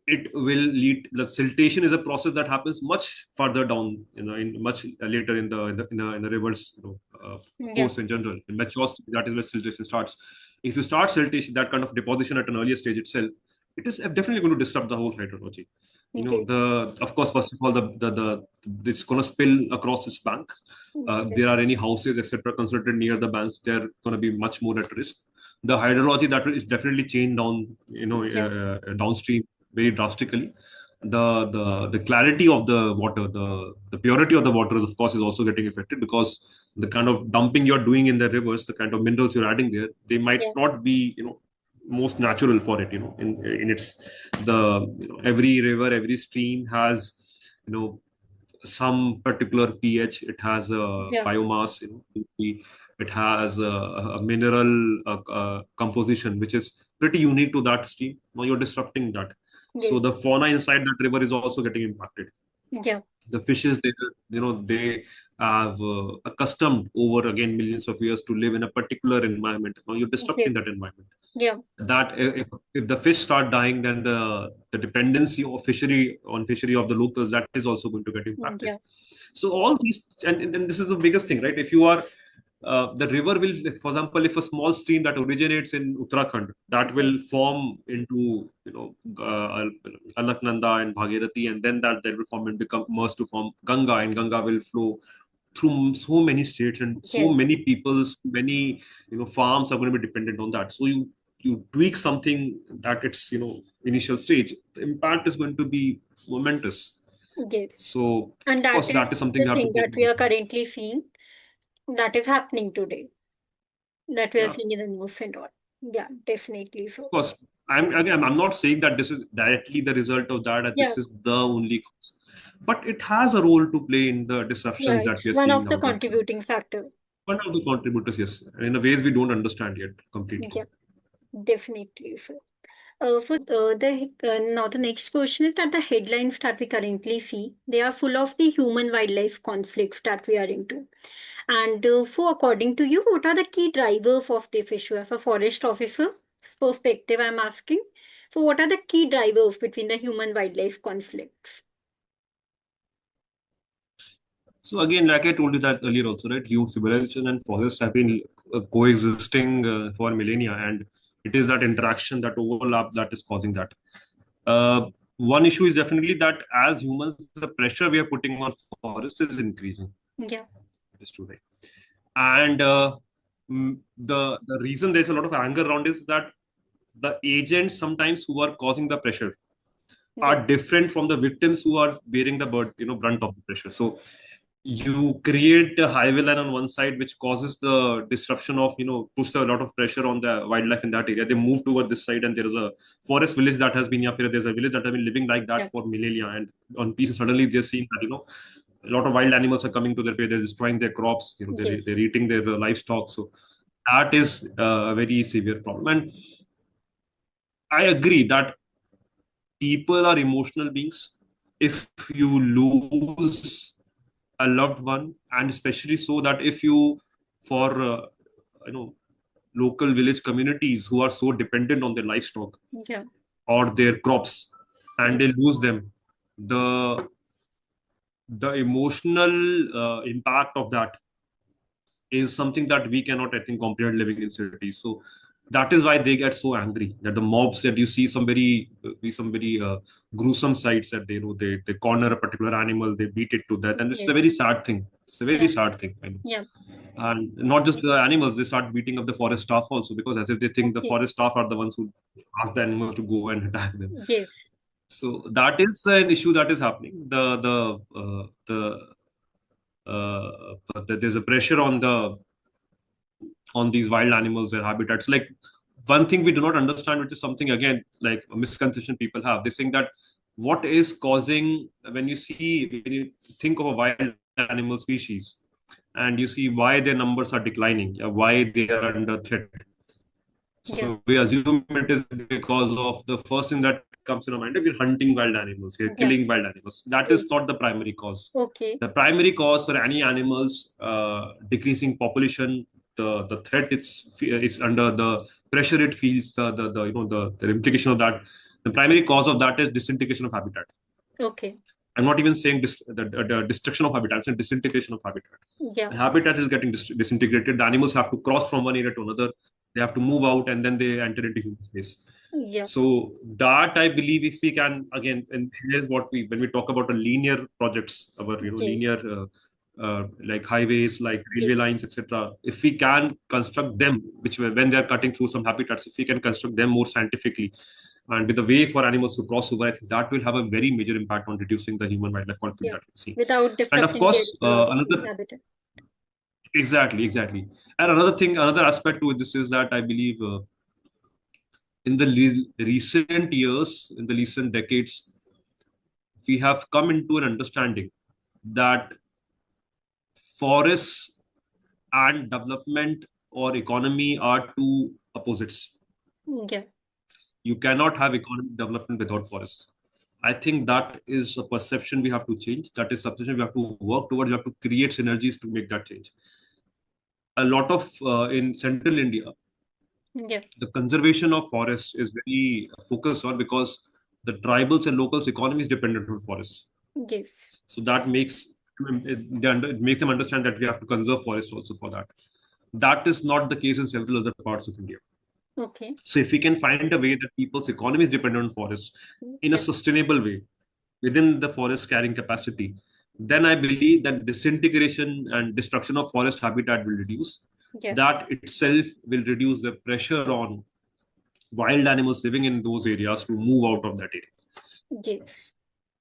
it will lead. The siltation is a process that happens much further down, in much later in the rivers, yeah, course in general. In mature stage, that is where siltation starts. If you start siltation, that kind of deposition at an earlier stage itself, it is definitely going to disrupt the whole hydrology. okay, The of course, first of all, the it's going to spill across its bank. okay, There are any houses, etc., constructed near the banks, they're going to be much more at risk. The hydrology that is definitely changed down, yeah, downstream very drastically. The clarity of the water, the purity of the water, of course, is also getting affected because the kind of dumping you're doing in the rivers, the kind of minerals you're adding there, they might yeah, not be most natural for it. In its every river, every stream has you know some particular pH. It has a yeah, biomass. It has a mineral composition which is pretty unique to that stream. Now you're disrupting that, so yes, the fauna inside that river is also getting impacted. yeah, The fishes, they have accustomed over again millions of years to live in a particular environment. Now you're okay, disrupting that environment. yeah, That if the fish start dying, then the dependency of fishery of the locals, that is also going to get impacted. yeah, So all these, and this is the biggest thing, right? If you are the river will, for example, if a small stream that originates in Uttarakhand, that yes, will form into Alaknanda and Bhagirathi, and then that will form and become merged to form Ganga, and Ganga will flow through so many states, and so yes, many peoples, many farms are going to be dependent on that. So you tweak something at its initial stage, the impact is going to be momentous. yes. So And of that course is that is something the you have to thing take that into we are account. currently seeing, that is happening today, that we are Yeah, seeing in the news and all. Yeah, definitely. of So, course. I'm not saying that this is directly the result of that, and Yeah, this is the only cause, but it has a role to play in the yeah, disruptions that it's we are one seeing of the nowadays. contributing factor. One of the contributors, yes, in a ways we don't understand yet completely. Yeah, definitely. Now the next question is that the headlines that we currently see, they are full of the human wildlife conflicts that we are into. And for according to you, what are the key drivers of this issue? As a forest officer perspective, I'm asking. So what are the key drivers between the human wildlife conflicts? So again, like I told you that earlier also, right? Human civilization and forests have been coexisting for millennia, and it is that interaction, that overlap, that is causing that. One issue is definitely that as humans, the pressure we are putting on forests is increasing. Yeah, It's true, right? And the reason there's a lot of anger around is that the agents sometimes who are causing the pressure yeah, are different from the victims who are bearing the brunt of the pressure. So you create a highway line on one side which causes the disruption of, puts a lot of pressure on the wildlife in that area. They move toward this side, and there is a forest village that has been here. There's a village that has been living like yeah, that for millennia, and on peace suddenly they're seeing that, a lot of wild animals are coming to their prey. They're destroying their crops, they're yes, eating their livestock. So that is a very severe problem. And I agree that people are emotional beings. If you lose a loved one, and especially so that if you, for you know local village communities who are so dependent on their livestock yeah, or their crops, and yeah, they lose them, the emotional impact of that is something that we cannot, I think, comprehend living in cities. So that is why they get so angry, that the mobs that you see some very gruesome sights, that they corner a particular animal, they beat it to death, and it's a yes, very sad thing. It's a very yeah, sad thing, I know. yeah, And not just the animals, they start beating up the forest staff also, because as if they think the okay, forest staff are the ones who ask the animal to go and attack them. yes, So that is an issue that is happening. There's a pressure on these wild animals, their habitats. Like, one thing we do not understand, which is something again like a misconception people have, they think that what is causing, when you think of a wild animal species and you see why their numbers are declining, why they are under threat. yeah, So we assume it is because of the first thing that comes in our mind, we're hunting wild animals, we're yeah, killing wild animals. That yes, is not the primary cause. okay, The primary cause for any animals decreasing population, the threat it's under, the pressure it feels, the the implication of that. The primary cause of that is disintegration of habitat. okay, I'm not even saying the destruction of habitat, it's disintegration of habitat. yeah, The habitat is getting disintegrated. The animals have to cross from one area to another. They have to move out, and then they enter into human space. yeah, So that, I believe, if we can again, and here's what we when we talk about a linear projects, our yes, linear like highways, like yes, railway lines, etc. If we can construct them, when they are cutting through some habitats, if we can construct them more scientifically and with a way for animals to cross over, I think that will have a very major impact on reducing the human wildlife conflict yeah, that we see. without And of disrupting their course, another habitat. exactly. And another aspect to this is that I believe in the recent years, in the recent decades, we have come into an understanding that forests and development or economy are two opposites. Yeah, You cannot have economic development without forests. I think that is a perception we have to change. That is something we have to work towards. We have to create synergies to make that change. A lot of in central India, yeah, the conservation of forests is very focused on, because the tribals and locals economy is dependent on forests. yes, So that makes it makes them understand that we have to conserve forests also for that. That is not the case in several other parts of India. okay, So if we can find a way that people's economy is dependent on forests in a yeah, sustainable way within the forest carrying capacity, then I believe that disintegration and destruction of forest habitat will reduce. yeah, That itself will reduce the pressure on wild animals living in those areas to move out of that area. yes,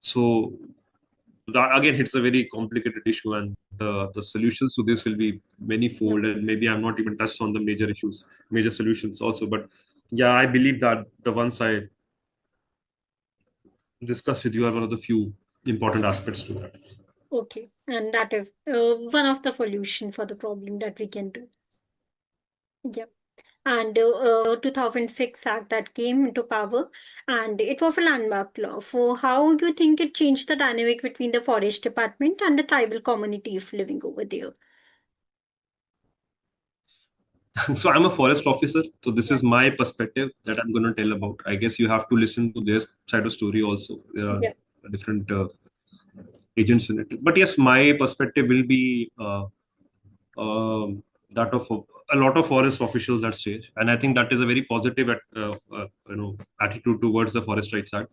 So that again hits a very complicated issue, and the solutions to this will be yeah, manifold. And maybe I'm not even touched on the major issues, major solutions also. But Yeah, I believe that the ones I discussed with you are one of the few important aspects to that. Okay, and that is one of the solution for the problem that we can do. Yeah. And 2006 Act that came into power, and it was a landmark law. So how you think it changed the dynamic between the forest department and the tribal communities living over there? So I'm a forest officer, so this Yeah. is my perspective that I'm going to tell about. I guess you have to listen to their side of story also. There are Yeah. different agents in it, but yes, my perspective will be that of a lot of forest officials that stage, and I think that is a very positive attitude towards the Forest Rights Act.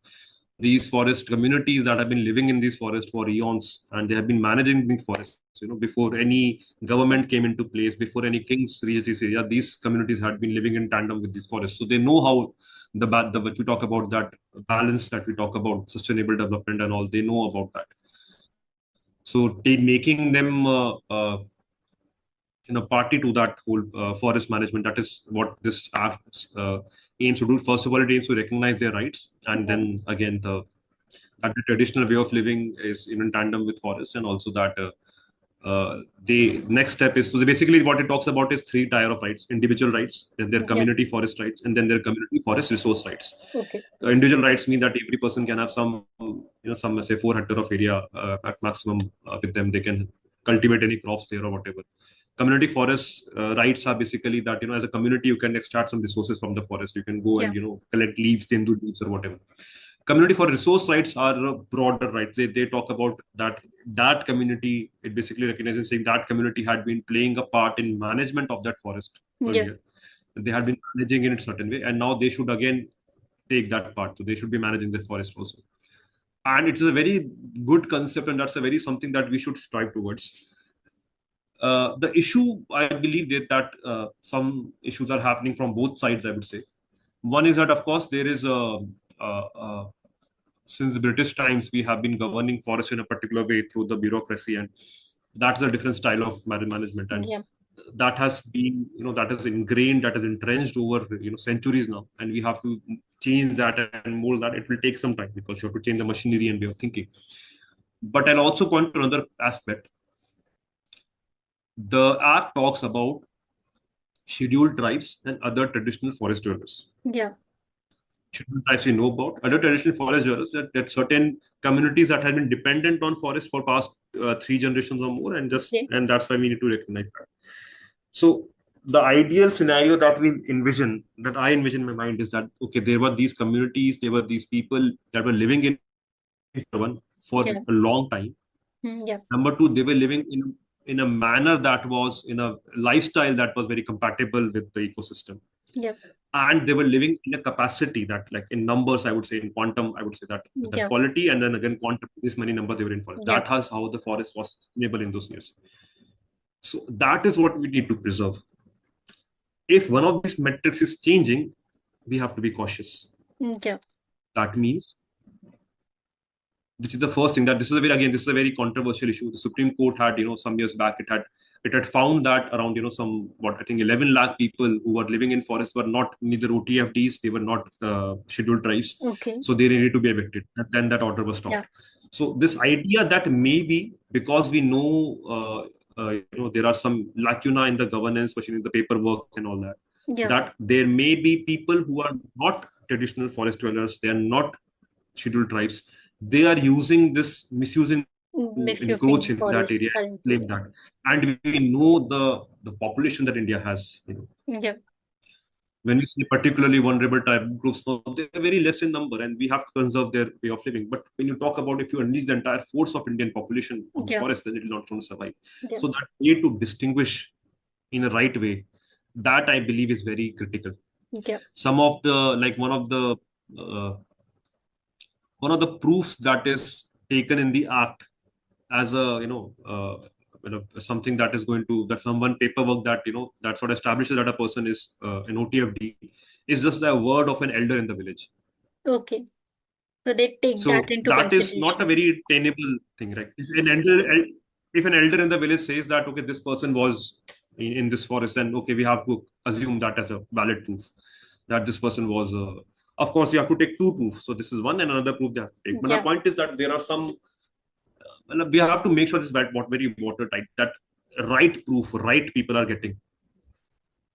These forest communities that have been living in these forests for eons, and they have been managing the forests. Before any Yeah. government came into place, before any kings reached this area, these communities had been living in tandem with these forests. So they know how what we talk about, that balance that we talk about, sustainable development and all. They know about that. So they making them party to that whole forest management. That is what this act aims to do. First of all, it aims to recognize their rights, and Yeah. then again the traditional way of living is in tandem with forest, and also that the next step is, so basically what it talks about is three tier of rights: individual rights, then their Yeah. community forest rights, and then their community forest resource rights. Okay. Individual rights mean that every person can have some say 4 hectare of area at maximum with them. They can cultivate any crops there or whatever. Community forest rights are basically that, as a community, you can extract some resources from the forest. You can go Yeah. and collect leaves, tendu leaves or whatever. Community for resource rights are broader rights. They talk about that community. It basically recognizes, saying that community had been playing a part in management of that forest Yeah. earlier. They had been managing in a certain way, and now they should again take that part. So they should be managing the forest also. And it is a very good concept, and that's a very something that we should strive towards. The issue, I believe, that some issues are happening from both sides, I would say. One is that, of course, there is since the British times, we have been governing forests in a particular way through the bureaucracy, and that's a different style of management. And Yeah. that has been, that is ingrained, that is entrenched over, centuries now, and we have to change that and mold that. It will take some time because you have to change the machinery and way of thinking. But I'll also point to another aspect. The act talks about scheduled tribes and other traditional forest dwellers. Yeah. Scheduled tribes we know about. Other traditional forest dwellers, that certain communities that have been dependent on forest for past 3 generations or more, Okay. and that's why we need to recognize that. So the ideal scenario that I envision in my mind, is that okay, there were these communities, there were these people that were living in one for Yeah. a long time. Yeah. Number two, they were living in a manner that was in a lifestyle that was very compatible with the ecosystem, Yeah. and they were living in a capacity that, like in numbers, I would say, in quantum, I would say that Yeah. quality, and then again quantum, this many numbers they were in forest. Yeah. That has how the forest was sustainable in those years. So that is what we need to preserve. If one of these metrics is changing, we have to be cautious. Yeah. That means, which is the first thing, that this is a very controversial issue. The Supreme Court had, some years back, it had found that around, some, what I think, 11 lakh people who were living in forests were not neither OTFDs, they were not scheduled tribes, Okay. so they needed to be evicted. And then that order was Yeah. stopped. So this idea that maybe because we know, there are some lacuna in the governance, especially in the paperwork and all that, Yeah. that there may be people who are not traditional forest dwellers, they are not scheduled tribes, they are using this, misusing to Misusing encroach the in that forests area, currently. claim that. And we know the population that India has. Yeah. When we see particularly vulnerable type groups, now they're very less in number, and we have to conserve their way of living. But when you talk about, if you unleash the entire force of Indian population on Yeah. forest, then it will not going to survive. Yeah. So that way to distinguish in a right way, that I believe is very critical. Yeah. Some of the, like uh, one of the proofs that is taken in the act as a, something that is going to, that someone paperwork that, that sort of establishes that a person is an OTFD, is just the word of an elder in the village. Okay. So they take that So into that is not a consideration. very tenable thing, right? If an elder in the village says that, okay, this person was in this forest, then okay, we have to assume that as a valid proof. that this person was. Of course, you have to take two proofs. So this is one, and another proof they have to take. But my Yeah. point is that there are some. We have to make sure this is very watertight. That right proof, right people are getting.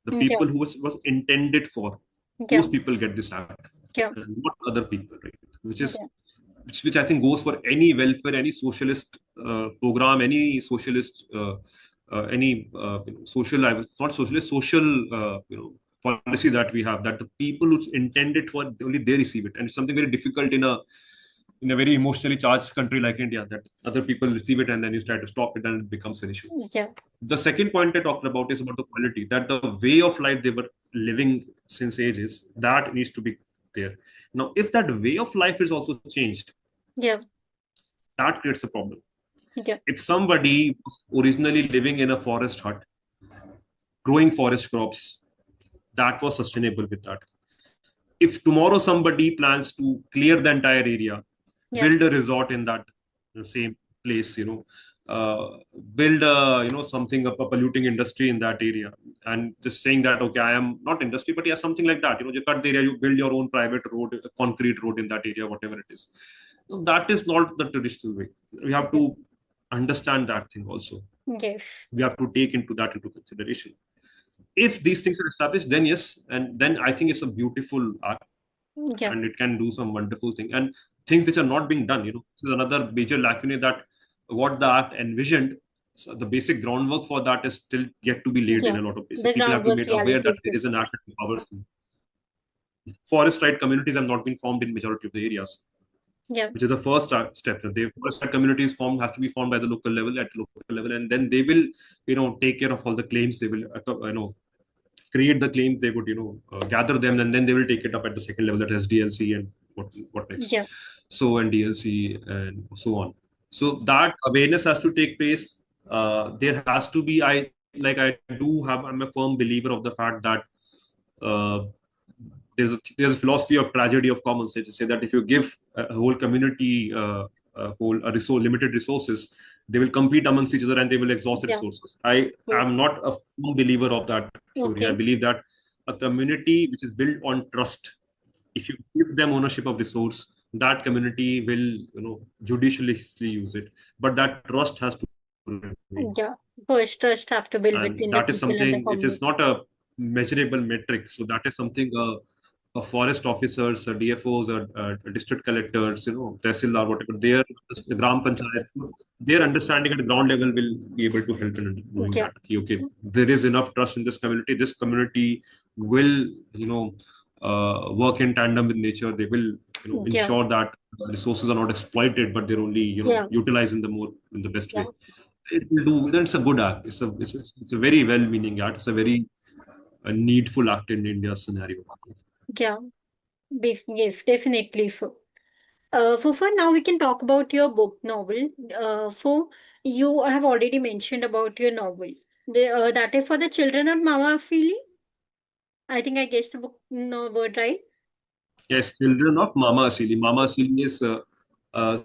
The Yeah. people who was intended for, Yeah. those people get this act, Yeah. and not other people, right? Which is Yeah. which I think goes for any welfare, any socialist program, any socialist, any social, not socialist, social, policy that we have. That the people who's intended for, only they receive it, and it's something very difficult in a very emotionally charged country like India, that other people receive it and then you try to stop it and it becomes an issue. Yeah. The second point I talked about is about the quality, that the way of life they were living since ages, that needs to be there. Now, if that way of life is also changed, Yeah. that creates a problem. Yeah. If somebody was originally living in a forest hut, growing forest crops, that was sustainable with that. If tomorrow somebody plans to clear the entire area, Yeah. build a resort in that same place, build a, something up a polluting industry in that area, and just saying that, okay, I am not industry, but yeah, something like that. You cut the area, you build your own private road, a concrete road in that area, whatever it is. So that is not the traditional way. We have Yeah. to understand that thing also. Yes. We have to take into consideration. If these things are established, then yes, and then I think it's a beautiful art, Yeah. and it can do some wonderful thing. And things which are not being done, this is another major lacuna, that what the act envisioned, so the basic groundwork for that is still yet to be laid in Yeah. a lot of places. The People have to be groundwork made aware reality that is there is an different. act that empowers them. Forest right communities have not been formed in majority of the areas, Yeah. which is the first step. The forest right communities have to be formed by the local level, at local level, and then they will, take care of all the claims. They will, create the claims. They would, gather them, and then they will take it up at the second level, that is DLC, and what next, Yeah. so, and DLC and so on. So that awareness has to take place. There has to be, I'm a firm believer of the fact that uh, there's a philosophy of tragedy of commons, to say that if you give a whole community, a resource, limited resources, they will compete amongst each other and they will exhaust the Yeah. resources. I Yes. am not a firm believer of that theory. I Okay. believe that a community which is built on trust, if you give them ownership of resource, that community will, judiciously use it. But that trust has to remain. Yeah. First, trust have to build And between the that is people and the something, it is community. not a measurable metric. So that is something, forest officers, DFOs, or district collectors, tehsildar, whatever, the gram panchayats, their understanding at the ground level will be able to help in knowing Yeah. that, okay, there is enough trust in this community. This community will, work in tandem with nature. They will, Yeah. ensure that resources are not exploited, but they're only, Yeah. utilized in the best Yeah. way. It will do. Then it's a good act. It's a very well-meaning act. It's a very needful act in India's scenario. Yeah. Yes, definitely so. For now, we can talk about your book novel. For you have already mentioned about your novel. That is for the children of Mama Feely. I think I guessed the book no, word right. Yes, children of Mama Asili. Mama Asili is uh,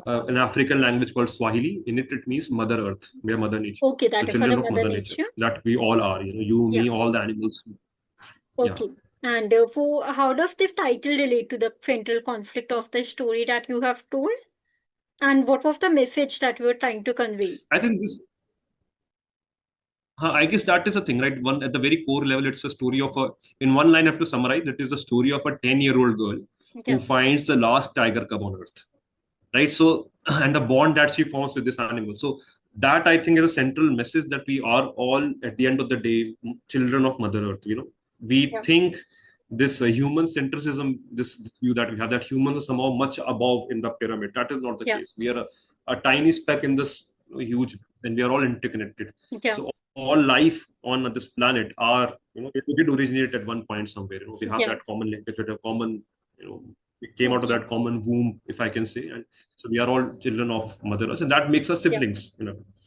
an African language called Swahili. In it, it means Mother Earth. We are Mother Nature. Okay, The that is for the children of Mother Mother Nature. Nature. That we all are. You, Yeah. me, all the animals. Yeah. Okay. And for how does this title relate to the central conflict of the story that you have told? And what was the message that you were trying to convey? I think this. I guess that is the thing, right? One at the very core level, it's a story of a. In one line, I have to summarize. It is the story of a 10-year-old girl who Yeah. finds the last tiger cub on Earth, right? So, and the bond that she forms with this animal. So that, I think, is a central message, that we are all at the end of the day children of Mother Earth. We Yeah. think this human centricism, this view that we have, that humans are somehow much above in the pyramid. That is not the Yeah. case. We are a tiny speck in this huge, and we are all interconnected. Yeah. So all life on this planet are, it did originate at one point somewhere. We have Yeah. that common linkage, with a common, we came out of Okay. that common womb, if I can say. And so we are all children of Mother Earth, and that makes us Yeah. siblings.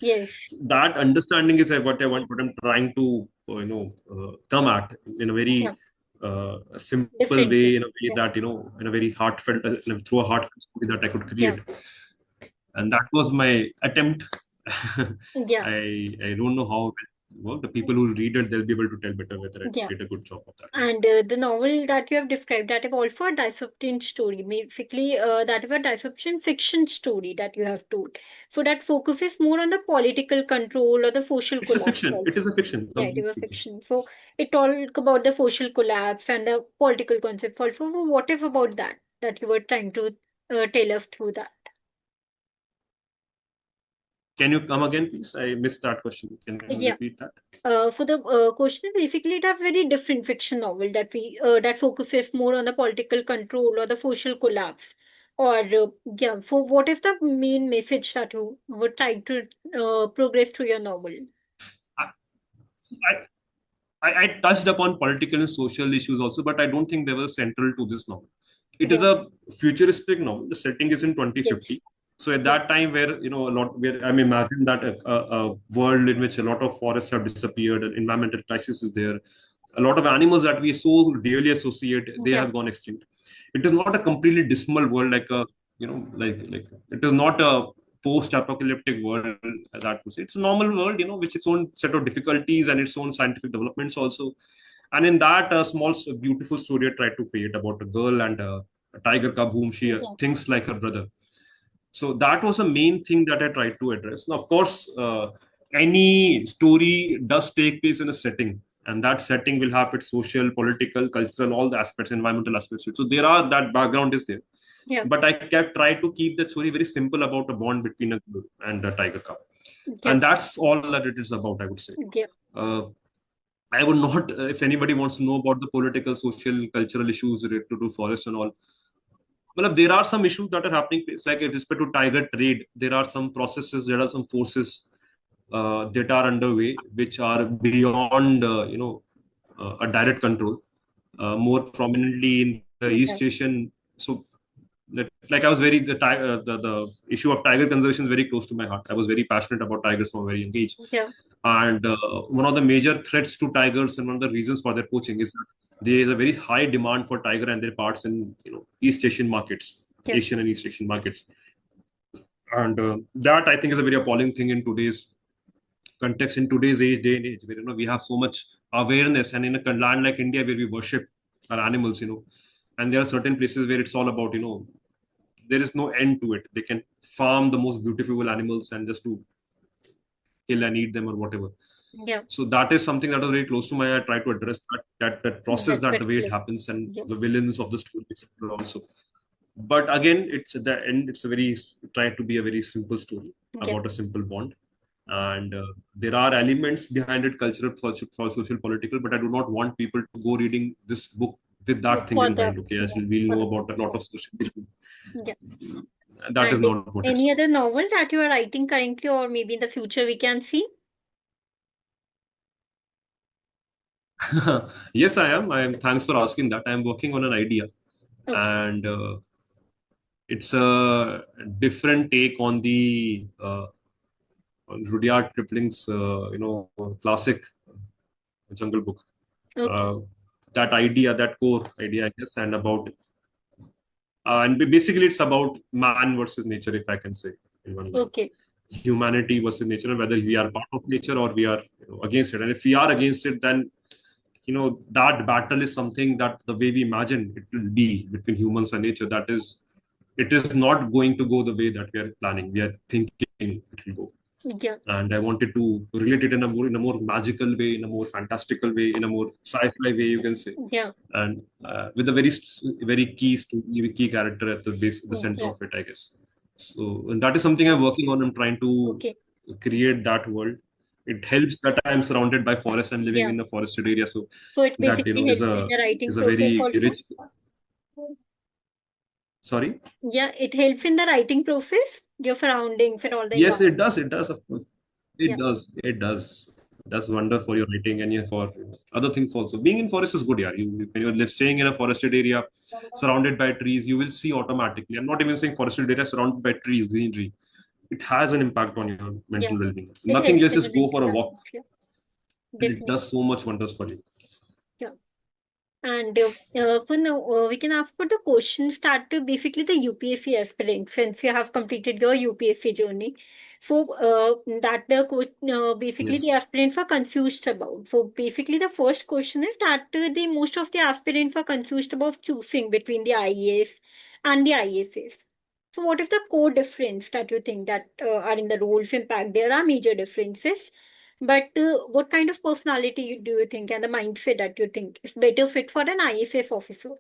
Yes. So that understanding is what I'm trying to, come at in a Yeah. very simple Different way. way, in a way Yeah. that, in a very heartfelt, through a heartfelt story that I could Yeah. create. And that was my attempt. Yeah. I don't know how. work. The people who read it, they'll be able to tell better whether I Yeah. did a good job of that. And the novel that you have described, that is also a dystopian story. Basically, that is a dystopian fiction story that you have told. So that focuses more on the political control or the social It's a collapse fiction. It also. is a fiction. Yeah, it is a Completely. fiction. So it talk about the social collapse and the political concept also. So what if about that you were trying to tell us through that? Can you come again, please? I missed that question. Can you Yeah. repeat that? For the question, basically, it has very different fiction novel that focuses more on the political control or the social collapse. Or yeah, for what is the main message that you were trying to progress through your novel? I, I touched upon political and social issues also, but I don't think they were central to this novel. It is Yeah. a futuristic novel. The setting is in Yes. 2050. So at Yeah. that time, where a lot, where I mean, imagine that a world in which a lot of forests have disappeared, an environmental crisis is there, a lot of animals that we so dearly associate, they Yeah. have gone extinct. It is not a completely dismal world like a like it is not a post-apocalyptic world that would say. It's a normal world, which its own set of difficulties and its own scientific developments also. And in that small, beautiful story I tried to create about a girl and a tiger cub whom she Yeah. thinks like her brother. So that was the main thing that I tried to address. Now, of course, any story does take place in a setting, and that setting will have its social, political, cultural, all the aspects, environmental aspects. So there are that background is there. Yeah. But I kept try to keep the story very simple about a bond between a girl and a tiger cub, Yeah. and that's all that it is about, I would say. Yeah. Uh, I would not, if anybody wants to know about the political, social, cultural issues related to forest and all, well, there are some issues that are happening. It's like with respect to tiger trade, there are some processes, there are some forces that are underway, which are beyond, a direct control. More prominently in the Yeah. East Asian. So, like I was very the issue of tiger conservation is very close to my heart. I was very passionate about tigers from a very young age, Yeah. and one of the major threats to tigers and one of the reasons for their poaching is that there is a very high demand for tiger and their parts in East Asian markets, Yeah. Asian and East Asian markets, and that I think is a very appalling thing in today's context, in today's day and age, where we have so much awareness, and in a land like India where we worship our animals, and there are certain places where it's all about there is no end to it. They can farm the most beautiful animals and just to kill and eat them or whatever. Yeah. So that is something that was very close to my. I try to address that process, That that the way it particular. happens, and Yeah. the villains of the story, etc. Also, but again, it's at the end. It's a very try to be a very simple story Yeah. about a simple bond, and there are elements behind it, cultural, social, political. But I do not want people to go reading this book with Yeah. that thing in mind. Okay, Yeah. actually, we'll For know the about a lot picture. of social issues. Yeah. That is And not what it's any other novel that you are writing currently, or maybe in the future we can see? about. Yes, I am. I am. Thanks for asking that. I am working on an idea, Okay. and it's a different take on the on Rudyard Kipling's classic Jungle Book. Okay. Uh, that idea, that core idea, I guess, and about and basically it's about man versus nature, if I can say in one line. Okay. Humanity versus nature, and whether we are part of nature or we are against it. And if we are against it, then that battle is something that the way we imagine it will be between humans and nature. That is, it is not going to go the way that we are planning. We are thinking it will go, Yeah. and I wanted to relate it in a more magical way, in a more fantastical way, in a more sci-fi way, you can say, Yeah. and with a very key character at the base, the center Yeah. of it, I guess. So, and that is something I'm working on. I'm trying to Okay. create that world. It helps that I'm surrounded by forest and living Yeah. in a forested area, so So it that basically is helps in a the writing is a process very also. rich. Sorry. Yeah, it helps in the writing process, your surroundings and all the Yes, it environment. does. It does, of course. It Yeah. does. It does. That's wonder for your writing and for other things also. Being in forest is good, yeah. When you're staying in a forested area, surrounded by trees, you will see automatically. I'm not even saying forested area surrounded by trees, greenery. It has an impact on your Yeah. mental well-being. It Nothing helps else, in the just go for mental a walk, balance. Yeah. and it Definitely. does so much wonders for you. Yeah. And for now, we can ask for the questions that basically the UPSC aspirant, since you have completed your UPSC journey. So that basically the Yes. aspirants are confused about. So basically the first question is that the most of the aspirants are confused about choosing between the IAS and the ISS. So what is the core difference that you think that are in the roles? Impact? There are major differences, but what kind of personality do you think and the mindset that you think is better fit for an IFS officer?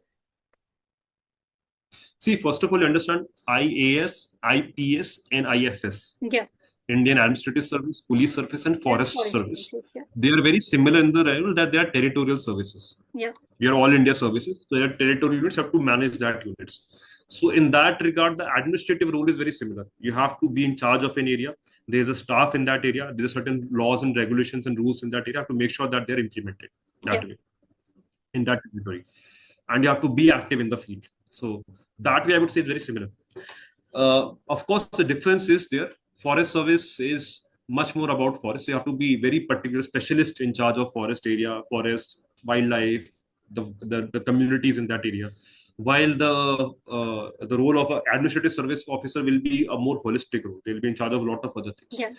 See, first of all, you understand IAS, IPS, and IFS. Yeah, Indian Administrative Service, Police Service, and and Forest foreign Service. services. Yeah, They are very similar in the level that they are territorial services. yeah, We are all India services, so their territorial units have to manage that units. So in that regard, the administrative role is very similar. You have to be in charge of an area. There's a staff in that area. There are certain laws and regulations and rules in that area to make sure that they're implemented yeah, that way in that territory, and you have to be active in the field. So that way, I would say very similar. Of course, the difference is there. Forest service is much more about forest. So you have to be very particular specialist in charge of forest area, forest, wildlife, the communities in that area. While the role of an administrative service officer will be a more holistic role. They'll be in charge of a lot of other things. yeah,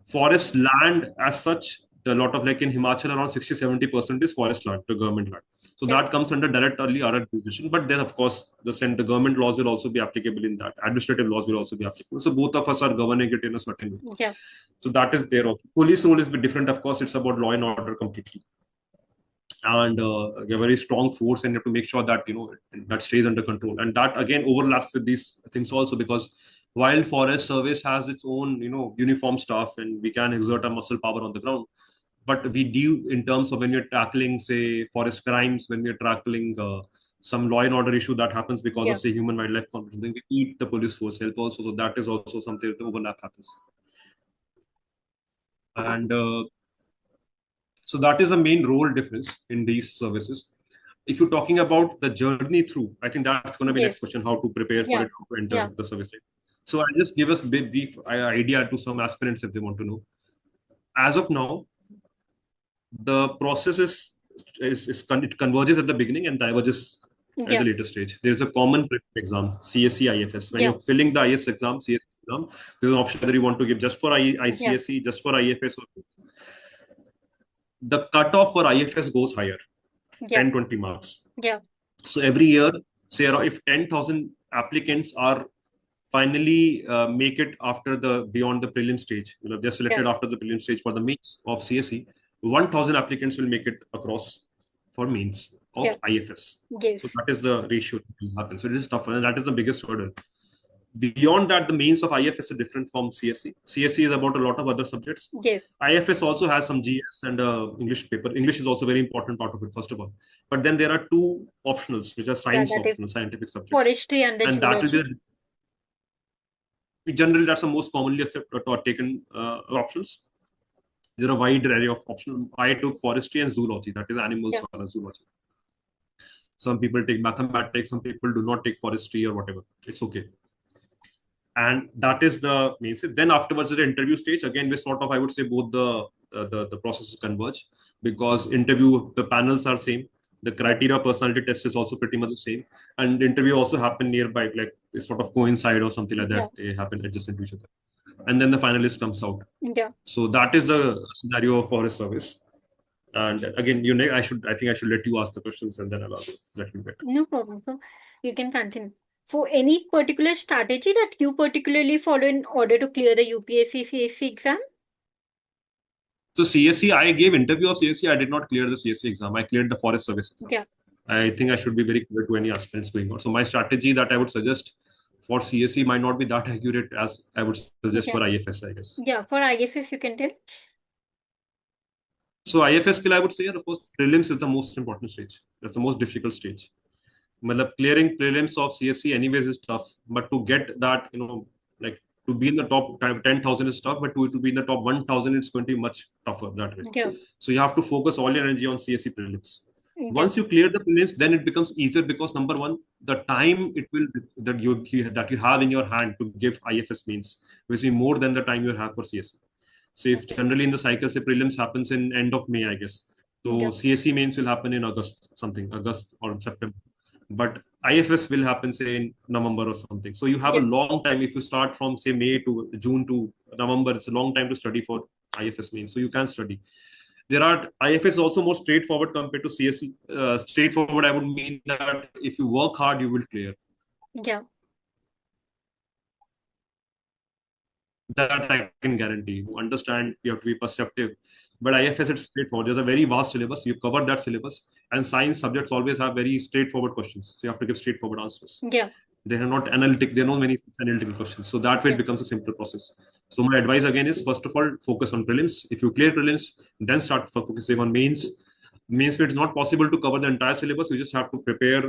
Forest land as such, a lot of like in Himachal, around 60-70% is forest land, the government land. So yeah, that comes under directly our decision. But then, of course, the government laws will also be applicable in that. Administrative laws will also be applicable. So both of us are governing it in a certain way. yeah, So that is there. Also. Police role is a bit different. Of course, it's about law and order completely, and a very strong force, and you have to make sure that that stays under control. And that again overlaps with these things also, because while forest service has its own uniform staff, and we can exert our muscle power on the ground, but we do in terms of when you're tackling, say, forest crimes, when we're tackling some law and order issue that happens because yeah, of, say, human wildlife conflict, then we need the police force help also. So that is also something the overlap happens. And so that is the main role difference in these services. If you're talking about the journey through, I think that's going to be yes, next question: how to prepare for yeah, it, how to enter yeah, the service. Right? So I'll just give us a brief idea to some aspirants if they want to know. As of now, the process it converges at the beginning and diverges at yeah, the later stage. There's a common exam, CSE IFS. When yeah, you're filling the IS exam, CSE exam, there's an option whether you want to give just for yeah, ICSE, just for IFS. The cutoff for IFS goes higher, yeah, 10-20 marks. yeah, So every year, say around if 10,000 applicants are finally make it after the beyond the prelim stage, they're yeah, selected after the prelim stage for the mains of CSE, 1,000 applicants will make it across for mains yeah, of IFS. So yes, that is the ratio that will happen. So it is tougher, and that is the biggest hurdle. Beyond that, the mains of IFS are different from CSE. CSE is about a lot of other subjects. yes, IFS also has some GS and English paper. English is also a very important part of it, first of all. But then there are two optionals, which are yeah, science that is optional, scientific subjects. forestry and the And that will be geology. generally that's the most commonly accepted or taken options. There are a wide array of options. I took forestry and zoology, that is animals Yeah, or zoology. Some people take mathematics, some people do not take forestry or whatever. It's okay. And that is the main thing. Then afterwards, at the interview stage, again, we sort of, I would say, both the processes converge, because interview, the panels are same. The yeah, criteria personality test is also pretty much the same. And the interview also happen nearby, like they sort of coincide or something like yeah, that. They happen adjacent to each other. And then the finalist comes out. yeah. So that is the scenario of forest service. And again, I think I should let you ask the questions, and then I'll answer. That will be better. No problem. So you can continue. For any particular strategy that you particularly follow in order to clear the UPSC CSC exam? So CSC, I gave interview of CSC. I did not clear the CSC exam. I cleared the forest service exam. Yeah, I think I should be very clear to any aspirants going on. So my strategy that I would suggest for CSC might not be that accurate as I would suggest yeah, for IFS, I guess. yeah. For IFS, you can tell. So IFS skill, I would say, of course, prelims is the most important stage. That's the most difficult stage. Matlab, clearing prelims of CSC anyways is tough, but to get that, like to be in the top 10,000 is tough, but to be in the top 1,000, it's going to be much tougher that way. Yeah, So you have to focus all your energy on CSC prelims. yeah, Once you clear the prelims, then it becomes easier, because number one, the time it will that you have in your hand to give IFS means will be more than the time you have for CSC. So if okay. generally in the cycle, say prelims happens in end of May, I guess. So CSE mains will happen in August or September. But IFS will happen, say, in November or something. So you have a Yeah. long time. If you start from, say, May to June to November, it's a long time to study for IFS mains. So you can study. There are IFS also more straightforward compared to CSE. Straightforward, I would mean that if you work hard, you will clear. Yeah. That I can guarantee. You understand, you have to be perceptive. But IFS, it's straightforward. There's a very vast syllabus. You cover that syllabus. And science subjects always have very straightforward questions. So you have to give straightforward answers. Yeah. They are not analytic. There are not many analytical questions. So that way it Yeah. becomes a simple process. So my advice again is, first of all, focus on prelims. If you clear prelims, then start focusing on mains. Means it's not possible to cover the entire syllabus. You just have to prepare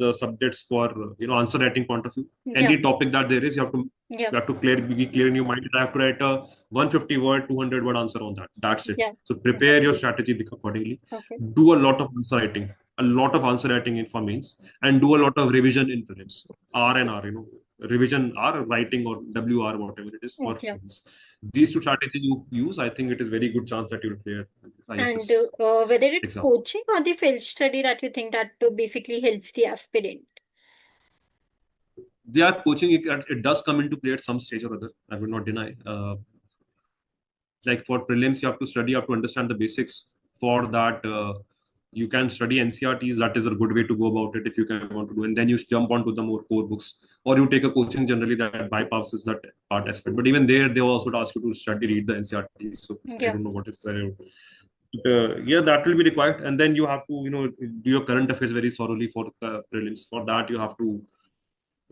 the subjects for answer writing point of view. Yeah. Any topic that there is, Yeah. you have to be clear in your mind. I have to write a 150 word, 200 word answer on that. That's it. Yeah. So prepare your strategy accordingly. Okay. Do a lot of answer writing, in for mains, and do a lot of revision in prelims. R and R, revision R, writing, or WR, whatever it is for Yeah. prelims. These two strategies you use, I think it is very good chance that you will clear And IFS whether it's exam. coaching or the field study that you think that basically helps the aspirant. They are coaching, it does come into play at some stage or other. I will not deny. Like for prelims, you have to study, you have to understand the basics. For that, you can study NCRTs. That is a good way to go about it if you can want to do. And then you jump onto the more core books, or you take a coaching generally that bypasses that part aspect. But even there, they will also ask you to study, read the NCRTs. So I Yeah. don't know what it's. Yeah, that will be required. And then you have to, do your current affairs very thoroughly for prelims. For that, you have to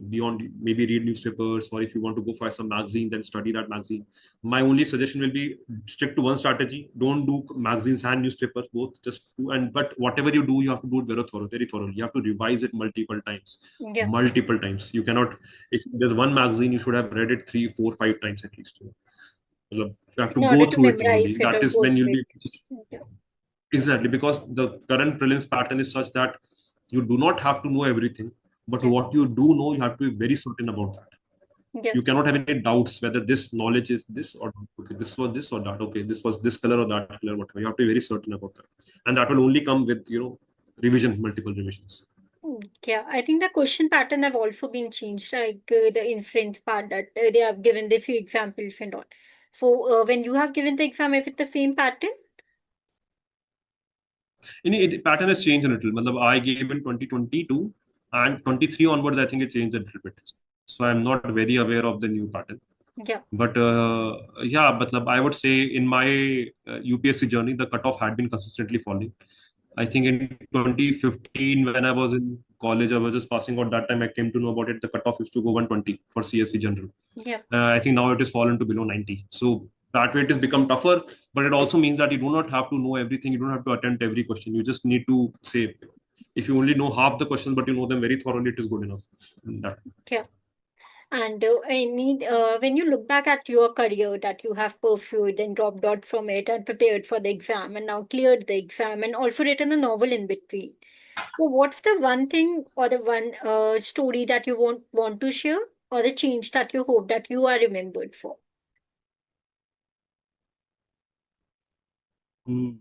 beyond maybe read newspapers, or if you want to go for some magazine, then study that magazine. My only suggestion will be stick to one strategy. Don't do magazines and newspapers both. Just do, and but whatever you do, you have to do it very thoroughly. You have to revise it Yeah. multiple times. You cannot. If there's one magazine, you should have read it 3, 4, 5 times at least. You have to In go order to through it memorize thoroughly. it That or is go when you'll through be. it. Yeah. Exactly, because the current prelims pattern is such that you do not have to know everything, but Yeah. what you do know, you have to be very certain about that. Yeah. You cannot have any doubts whether this knowledge is this or okay, this was this or that. Okay, this was this color or that color, whatever. You have to be very certain about that, and that will only come with revision, multiple revisions. Yeah, I think the question pattern have also been changed, like the inference part that they have given the few examples and all. So when you have given the exam, is it the same pattern? Pattern has changed a little. Matlab, I gave in 2022 and 23 onwards. I think it changed a little bit. So I'm not very aware of the new pattern. Yeah. But yeah, I would say in my UPSC journey, the cutoff had been consistently falling. I think in 2015, when I was in college, I was just passing out. That time I came to know about it. The cutoff used to go 120 for CSC general. Yeah. I think now it has fallen to below 90. So that way it has become tougher, but it also means that you do not have to know everything. You don't have to attempt every question. You just need to say, if you only know half the questions, but you know them very thoroughly, it is good enough. That. Yeah. And when you look back at your career that you have pursued and dropped out from it and prepared for the exam and now cleared the exam and also written a novel in between. So what's the one thing or the one story that you want to share or the change that you hope that you are remembered for? Hmm.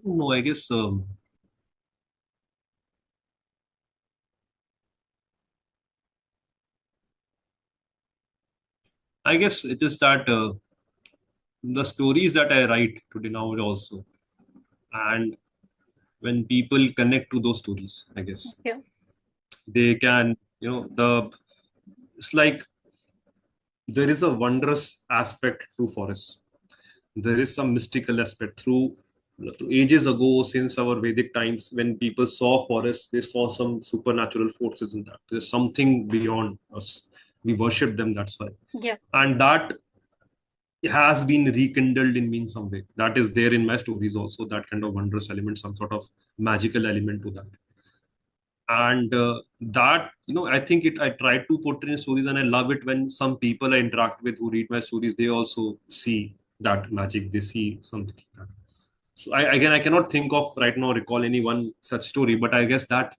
No, I guess it is that the stories that I write today now also, and when people connect to those stories, I guess Yeah. they can, the it's like there is a wondrous aspect to forests. There is some mystical aspect through ages ago, since our Vedic times, when people saw forests, they saw some supernatural forces in that. There's something beyond us. We worship them, that's why. Yeah. And that has been rekindled in me in some way. That is there in my stories also, that kind of wondrous element, some sort of magical element to that. And that, I think I try to portray in stories, and I love it when some people I interact with who read my stories, they also see that magic, they see something like that. So again, I cannot think of right now, recall any one such story, but I guess that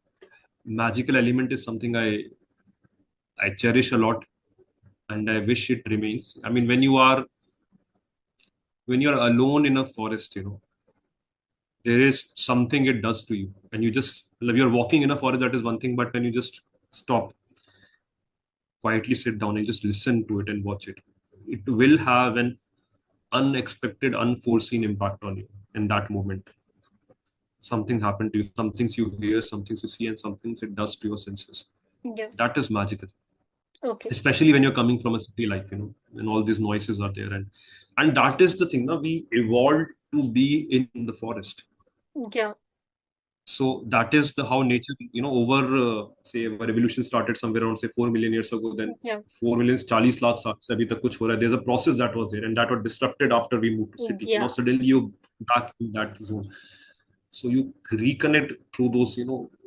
magical element is something I cherish a lot. and I wish it remains. I mean, when you're alone in a forest, there is something it does to you, and you just like, you're walking in a forest, that is one thing, but when you just stop, quietly sit down and just listen to it and watch it, it will have an unexpected, unforeseen impact on you in that moment. Something happened to you, some things you hear, some things you see, and some things it does to your senses. Yeah. That is magical, Okay. especially when you're coming from a city, like, and all these noises are there, and that is the thing. Now we evolved to be in the forest. Yeah. So that is the how nature, over say a revolution started somewhere around say 4 million years ago. Then Yeah. 4 million 40 lakh साल से अभी तक कुछ हो रहा है. There's a process that was there, and that was disrupted after we moved to city. Now Yeah. suddenly you back in that zone. So you reconnect through those,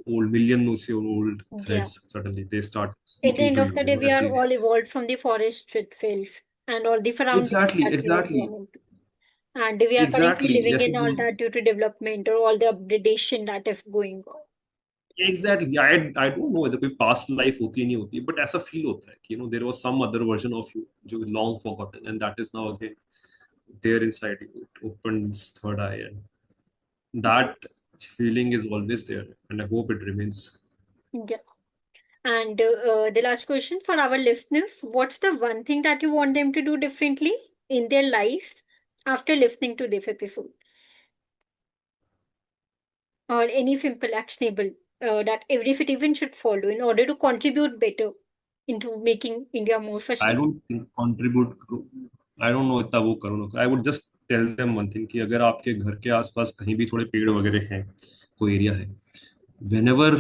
old million or say old Yeah. threads. Suddenly they start At the speaking end to of you, the day, we as are you. all evolved from the forest itself and all the surroundings Exactly, that we are exactly, born into. And we are currently exactly. living Yes, in all that due to development or all the upgradation that is going on. exactly. I don't know whether कोई past life होती है नहीं होती है, but ऐसा feel होता है कि there was some other version of you जो long forgotten, and that is now again there inside you. It opens third eye, and that feeling is always there, and I hope it remains. Yeah. And the last question for our listeners, what's the one thing that you want them to do differently in their lives after listening to this episode? Or any simple actionable that every citizen should follow in order to contribute better into making India more I sustainable? don't think contribute. I don't know इतना वो करूँ ना. I would just tell them one thing कि अगर आपके घर के आसपास कहीं भी थोड़े पेड़ वगैरह हैं, कोई एरिया है, whenever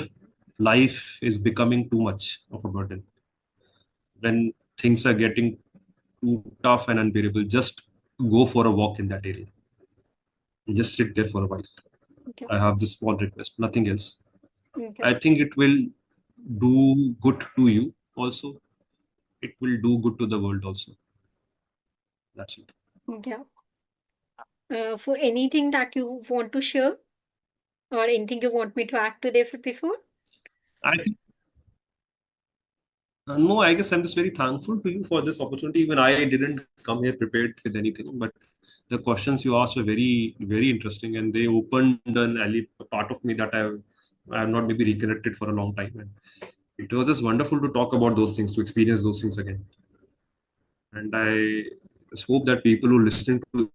life is becoming too much of a burden, when things are getting too tough and unbearable, just go for a walk in that area. Just sit there for a while. Okay. I have this small request, nothing else. Okay. I think it will do good to you also. It will do good to the world also. That's it. Yeah. For anything that you want to share or anything you want me to add to this episode? I think, no, I guess I'm just very thankful to you for this opportunity. Even I didn't come here prepared with anything, but the questions you asked were very, very interesting, and they opened a part of me that I have not maybe reconnected for a long time. And it was just wonderful to talk about those things, to experience those things again. And I just hope that people who listen to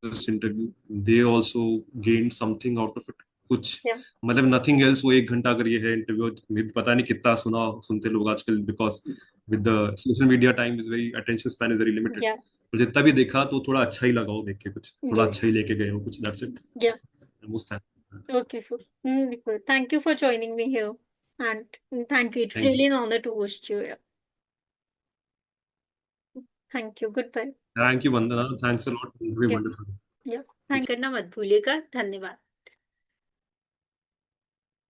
this interview, they also gained something out of it. कुछ Yeah. मतलब nothing else. वो 1 घंटा अगर ये है interview, पता नहीं कितना सुनते लोग आजकल, because with the social media time is very, attention span is very limited. Yeah. तो जितना भी देखा तो थोड़ा अच्छा ही लगा हो देख के, कुछ थोड़ा अच्छा Yes. ही लेके गए हो कुछ. That's it. Yeah. Most thank. Okay. So, cool. Thank you for joining me here. And thank you. It's thank you. really an honor to host you here. Thank you. Goodbye. Thank you Vandana. Thanks a lot. Yeah. Wonderful. Yeah. Thank करना मत भूलिएगा. धन्यवाद.